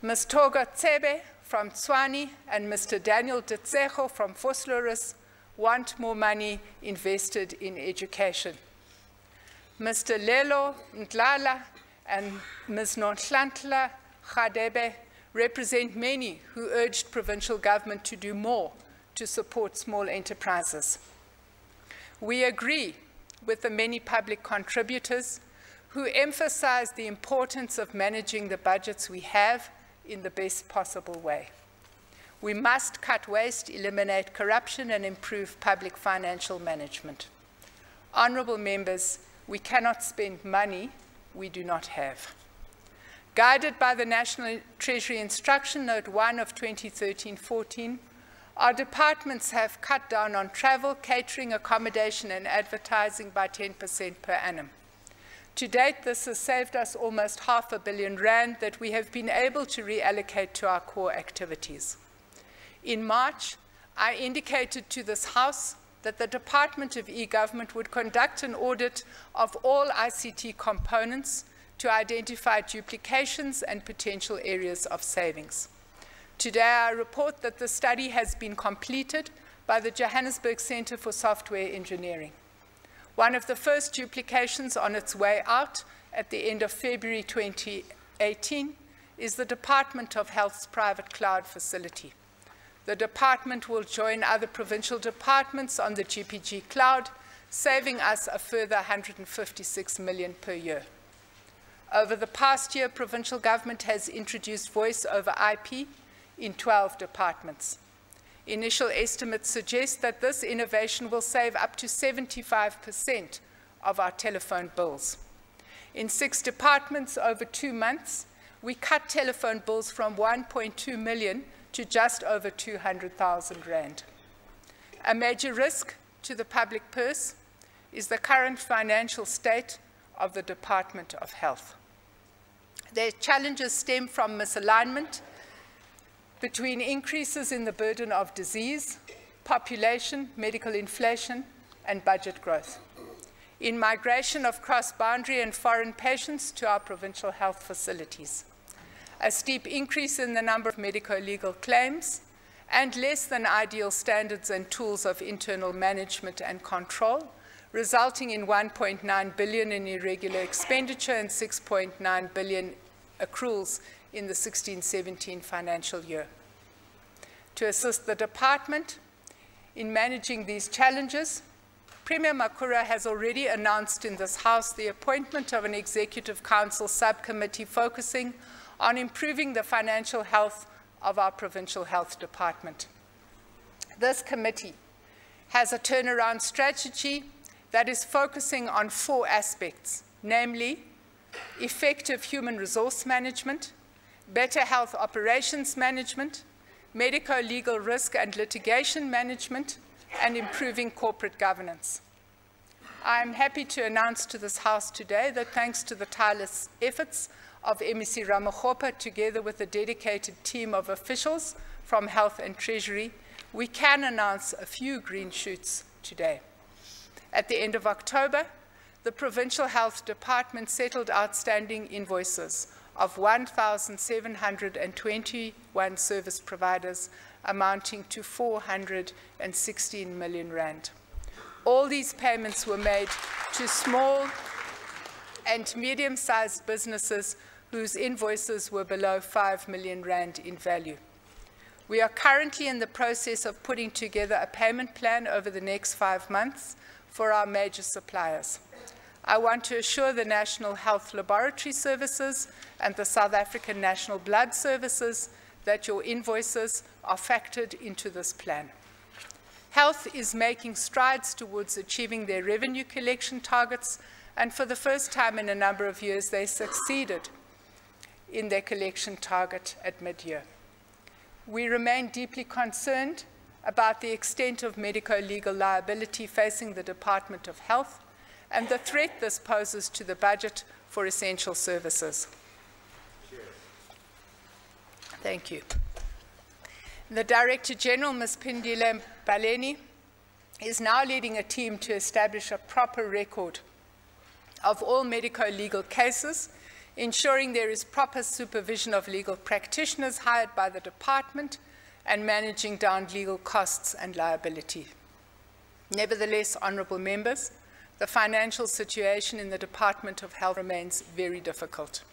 Ms. Toga Tsebe from Tswani and Mr. Daniel Ditsejo from Vosloorus want more money invested in education. Mr. Lelo Ndlala and Ms. Nonhlantla Khadebe represent many who urged provincial government to do more to support small enterprises. We agree with the many public contributors who emphasize the importance of managing the budgets we have in the best possible way. We must cut waste, eliminate corruption, and improve public financial management. Honourable members, we cannot spend money we do not have. Guided by the National Treasury Instruction Note 1 of 2013-14, our departments have cut down on travel, catering, accommodation, and advertising by 10% per annum. To date, this has saved us almost R500 million that we have been able to reallocate to our core activities. In March, I indicated to this House that the Department of E-Government would conduct an audit of all ICT components to identify duplications and potential areas of savings. Today, I report that the study has been completed by the Johannesburg Centre for Software Engineering. One of the first duplications on its way out at the end of February 2018 is the Department of Health's private cloud facility. The department will join other provincial departments on the GPG cloud, saving us a further 156 million per year. Over the past year, provincial government has introduced voice over IP in 12 departments. Initial estimates suggest that this innovation will save up to 75% of our telephone bills. In 6 departments over 2 months, we cut telephone bills from 1.2 million to just over 200,000 rand. A major risk to the public purse is the current financial state of the Department of Health. Their challenges stem from misalignment between increases in the burden of disease, population, medical inflation, and budget growth, in migration of cross-boundary and foreign patients to our provincial health facilities, a steep increase in the number of medico-legal claims, and less than ideal standards and tools of internal management and control, resulting in 1.9 billion in irregular expenditure and 6.9 billion accruals in the 16-17 financial year. To assist the department in managing these challenges, Premier Makura has already announced in this House the appointment of an Executive Council subcommittee focusing on improving the financial health of our provincial health department. This committee has a turnaround strategy that is focusing on 4 aspects, namely effective human resource management, better health operations management, medico-legal risk and litigation management, and improving corporate governance. I am happy to announce to this House today that thanks to the tireless efforts of MEC Ramokgopa, together with a dedicated team of officials from Health and Treasury, we can announce a few green shoots today. At the end of October, the Provincial Health Department settled outstanding invoices of 1,721 service providers, amounting to 416 million rand. All these payments were made to small and medium-sized businesses whose invoices were below 5 million rand in value. We are currently in the process of putting together a payment plan over the next 5 months for our major suppliers. I want to assure the National Health Laboratory Services and the South African National Blood Services that your invoices are factored into this plan. Health is making strides towards achieving their revenue collection targets, and for the first time in a number of years, they succeeded in their collection target at mid-year. We remain deeply concerned about the extent of medico-legal liability facing the Department of Health and the threat this poses to the budget for essential services. Thank you. The Director General, Ms. Pindile Baleni, is now leading a team to establish a proper record of all medico-legal cases, ensuring there is proper supervision of legal practitioners hired by the department and managing down legal costs and liability. Nevertheless, honourable members, the financial situation in the Department of Health remains very difficult.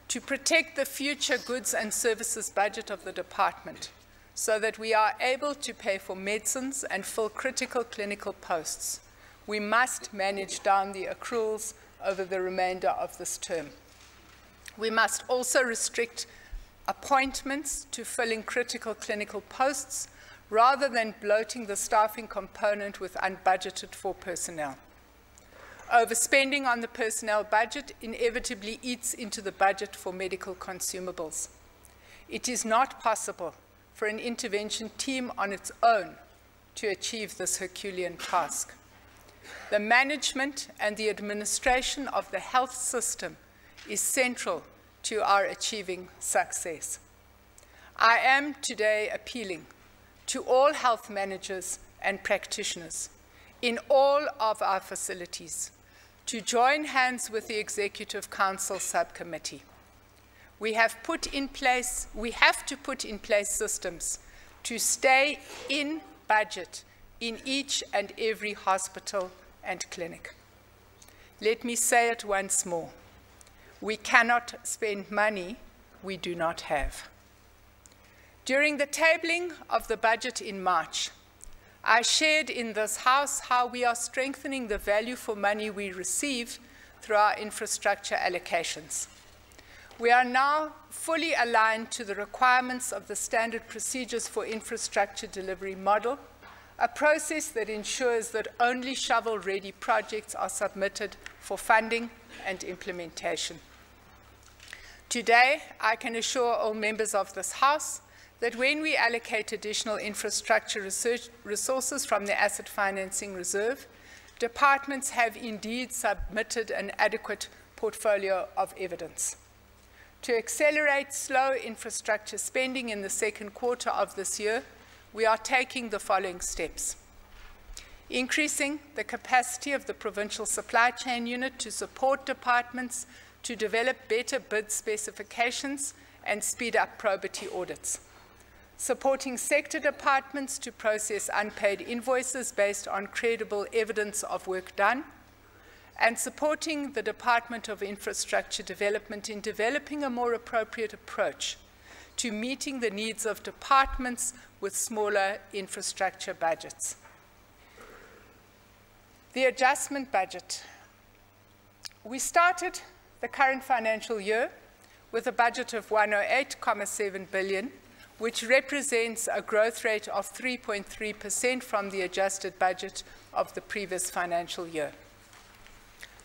To protect the future goods and services budget of the department so that we are able to pay for medicines and fill critical clinical posts, we must manage down the accruals over the remainder of this term. We must also restrict appointments to filling critical clinical posts rather than bloating the staffing component with unbudgeted for personnel. Overspending on the personnel budget inevitably eats into the budget for medical consumables. It is not possible for an intervention team on its own to achieve this Herculean task. The management and the administration of the health system is central to our achieving success. I am today appealing to all health managers and practitioners in all of our facilities to join hands with the Executive Council subcommittee. We have to put in place systems to stay in budget in each and every hospital and clinic. Let me say it once more. We cannot spend money we do not have. During the tabling of the budget in March, I shared in this House how we are strengthening the value for money we receive through our infrastructure allocations. We are now fully aligned to the requirements of the standard procedures for infrastructure delivery model, a process that ensures that only shovel-ready projects are submitted for funding and implementation. Today, I can assure all members of this House that when we allocate additional infrastructure resources from the Asset Financing Reserve, departments have indeed submitted an adequate portfolio of evidence. To accelerate slow infrastructure spending in the second quarter of this year, we are taking the following steps: increasing the capacity of the Provincial Supply Chain Unit to support departments to develop better bid specifications and speed up probity audits, supporting sector departments to process unpaid invoices based on credible evidence of work done, and supporting the Department of Infrastructure Development in developing a more appropriate approach to meeting the needs of departments with smaller infrastructure budgets. The adjustment budget. We started the current financial year with a budget of 108.7 billion, which represents a growth rate of 3.3% from the adjusted budget of the previous financial year.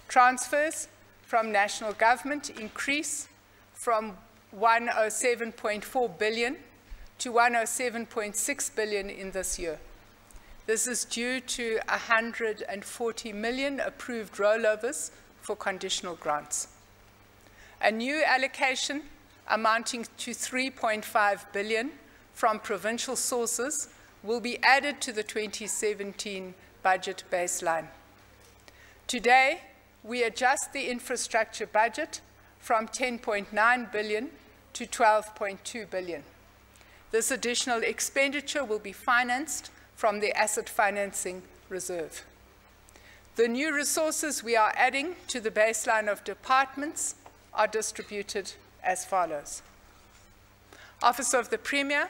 Transfers from national government increase from 107.4 billion to 107.6 billion in this year. This is due to 140 million approved rollovers for conditional grants. A new allocation amounting to 3.5 billion from provincial sources will be added to the 2017 budget baseline. Today, we adjust the infrastructure budget from 10.9 billion to 12.2 billion. This additional expenditure will be financed from the Asset Financing Reserve. The new resources we are adding to the baseline of departments are distributed as follows. Office of the Premier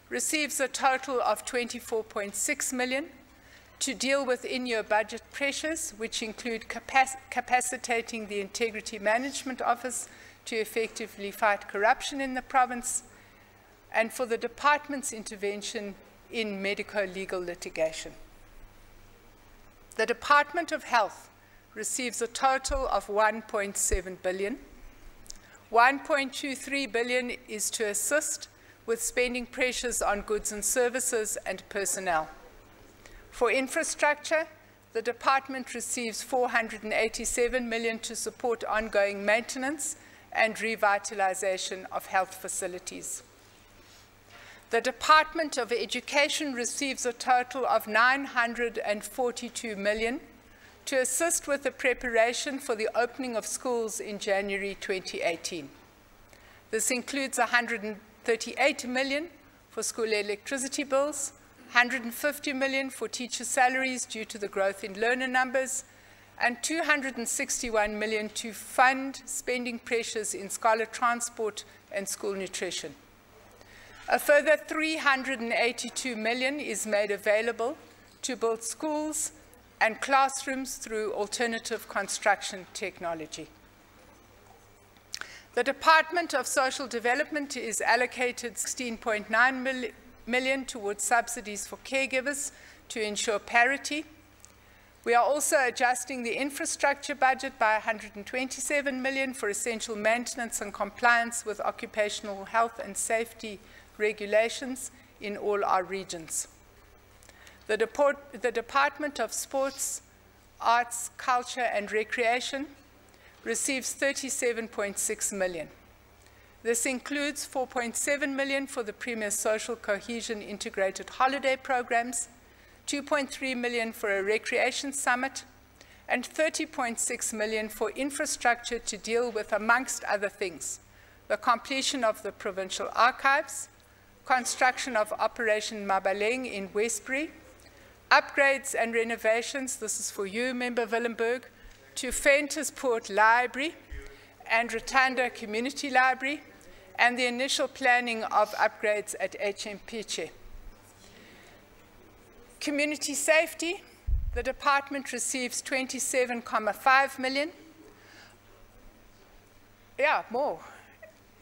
receives a total of 24.6 million to deal with in-year budget pressures, which include capacitating the Integrity Management Office to effectively fight corruption in the province, and for the department's intervention in medico-legal litigation. The Department of Health receives a total of 1.7 billion. 1.23 billion is to assist with spending pressures on goods and services and personnel. For infrastructure, the department receives 487 million to support ongoing maintenance and revitalization of health facilities. The Department of Education receives a total of 942 million to assist with the preparation for the opening of schools in January 2018. This includes 138 million for school electricity bills, 150 million for teacher salaries due to the growth in learner numbers, and 261 million to fund spending pressures in scholar transport and school nutrition. A further 382 million is made available to build schools and classrooms through alternative construction technology. The Department of Social Development is allocated 16.9 million towards subsidies for caregivers to ensure parity. We are also adjusting the infrastructure budget by 127 million for essential maintenance and compliance with occupational health and safety regulations in all our regions. The Department of Sports, Arts, Culture and Recreation receives 37.6 million. This includes 4.7 million for the Premier's Social Cohesion Integrated Holiday Programs, 2.3 million for a recreation summit, and 30.6 million for infrastructure to deal with, amongst other things, the completion of the provincial archives, construction of Operation Mabaleng in Westbury, upgrades and renovations, this is for you, Member Willenberg, to Venterspoort Library and Rotunda Community Library, and the initial planning of upgrades at HMPche. Community safety, the department receives 27.5 million. more,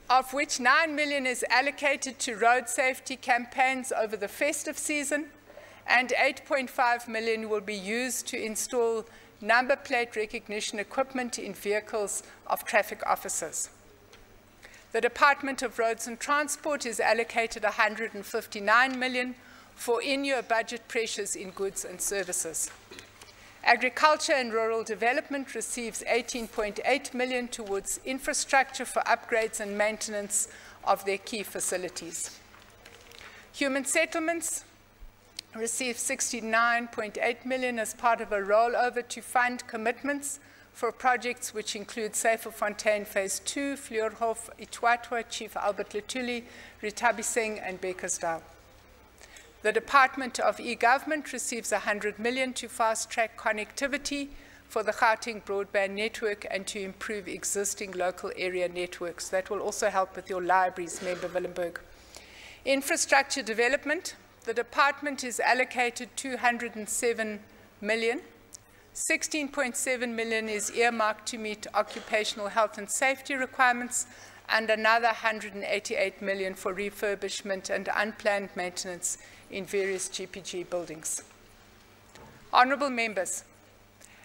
of which 9 million is allocated to road safety campaigns over the festive season, and 8.5 million will be used to install number plate recognition equipment in vehicles of traffic officers. The Department of Roads and Transport is allocated 159 million for in-year budget pressures in goods and services. Agriculture and Rural Development receives 18.8 million towards infrastructure for upgrades and maintenance of their key facilities. Human Settlements receives 69.8 million as part of a rollover to fund commitments for projects which include Saferfontein Phase 2, Fleurhof, Itwatwa, Chief Albert Lutuli, Ritabiseng, and Bakersdale. The Department of E-Government receives 100 million to fast-track connectivity for the Gauteng broadband network and to improve existing local area networks. That will also help with your libraries, Member Willenberg. Infrastructure development, the department is allocated 207 million. 16.7 million is earmarked to meet occupational health and safety requirements, and another 188 million for refurbishment and unplanned maintenance in various GPG buildings. Honourable members,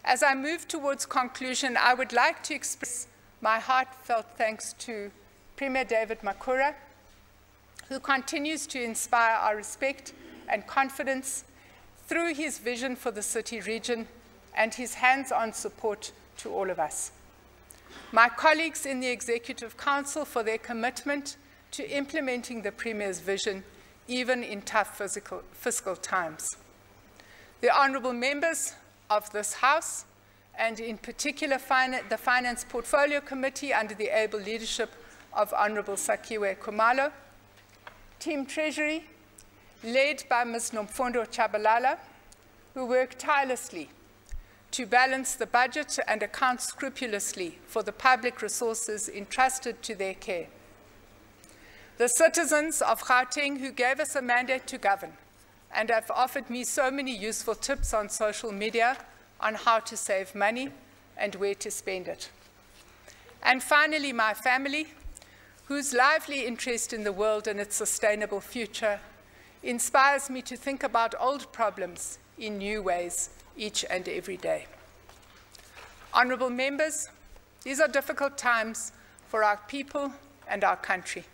as I move towards conclusion, I would like to express my heartfelt thanks to Premier David Makura, who continues to inspire our respect and confidence through his vision for the city region and his hands-on support to all of us. My colleagues in the Executive Council for their commitment to implementing the Premier's vision, even in tough fiscal times. The honourable members of this House, and in particular the Finance Portfolio Committee under the able leadership of Honourable Sakiwe Khumalo, Team Treasury, led by Ms. Nomfundo Chabalala, who worked tirelessly to balance the budget and account scrupulously for the public resources entrusted to their care. The citizens of Gauteng who gave us a mandate to govern and have offered me so many useful tips on social media on how to save money and where to spend it. And finally, my family, whose lively interest in the world and its sustainable future inspires me to think about old problems in new ways each and every day. Honourable members, these are difficult times for our people and our country.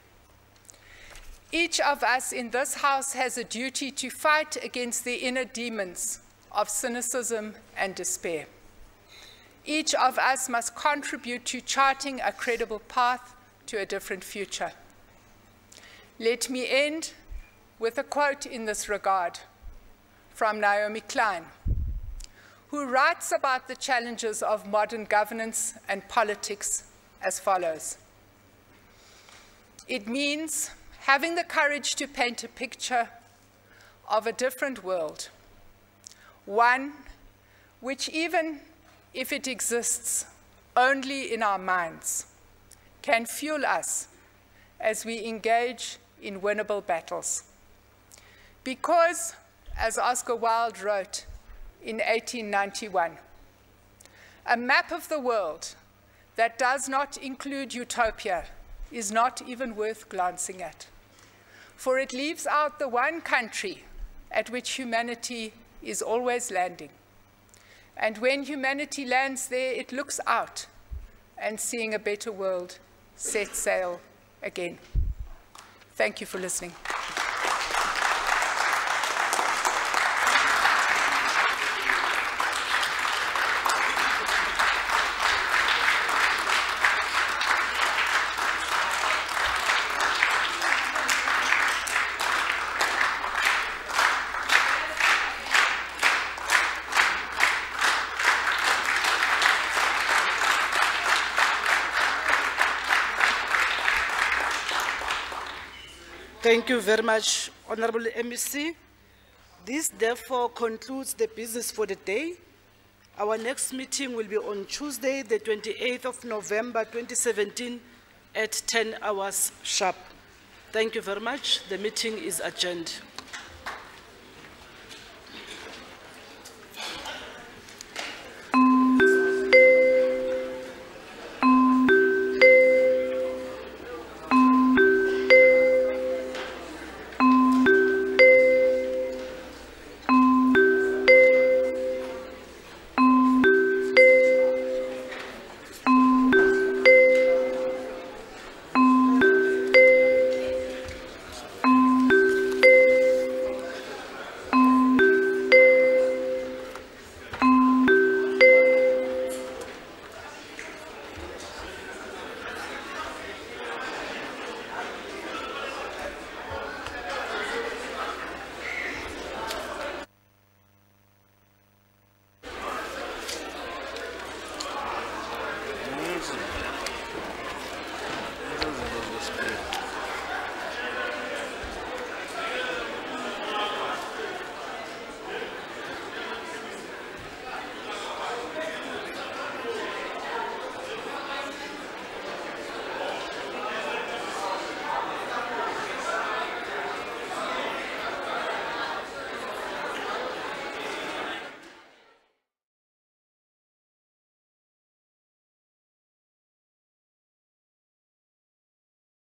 Each of us in this House has a duty to fight against the inner demons of cynicism and despair. Each of us must contribute to charting a credible path to a different future. Let me end with a quote in this regard from Naomi Klein, who writes about the challenges of modern governance and politics as follows. It means having the courage to paint a picture of a different world, one which, even if it exists only in our minds, can fuel us as we engage in winnable battles. Because, as Oscar Wilde wrote in 1891, a map of the world that does not include utopia is not even worth glancing at, for it leaves out the one country at which humanity is always landing. And when humanity lands there, it looks out and, seeing a better world, sets sail again. Thank you for listening. Thank you very much, Honourable MEC. This therefore concludes the business for the day. Our next meeting will be on Tuesday, the 28th of November, 2017, at 10 hours sharp. Thank you very much. The meeting is adjourned.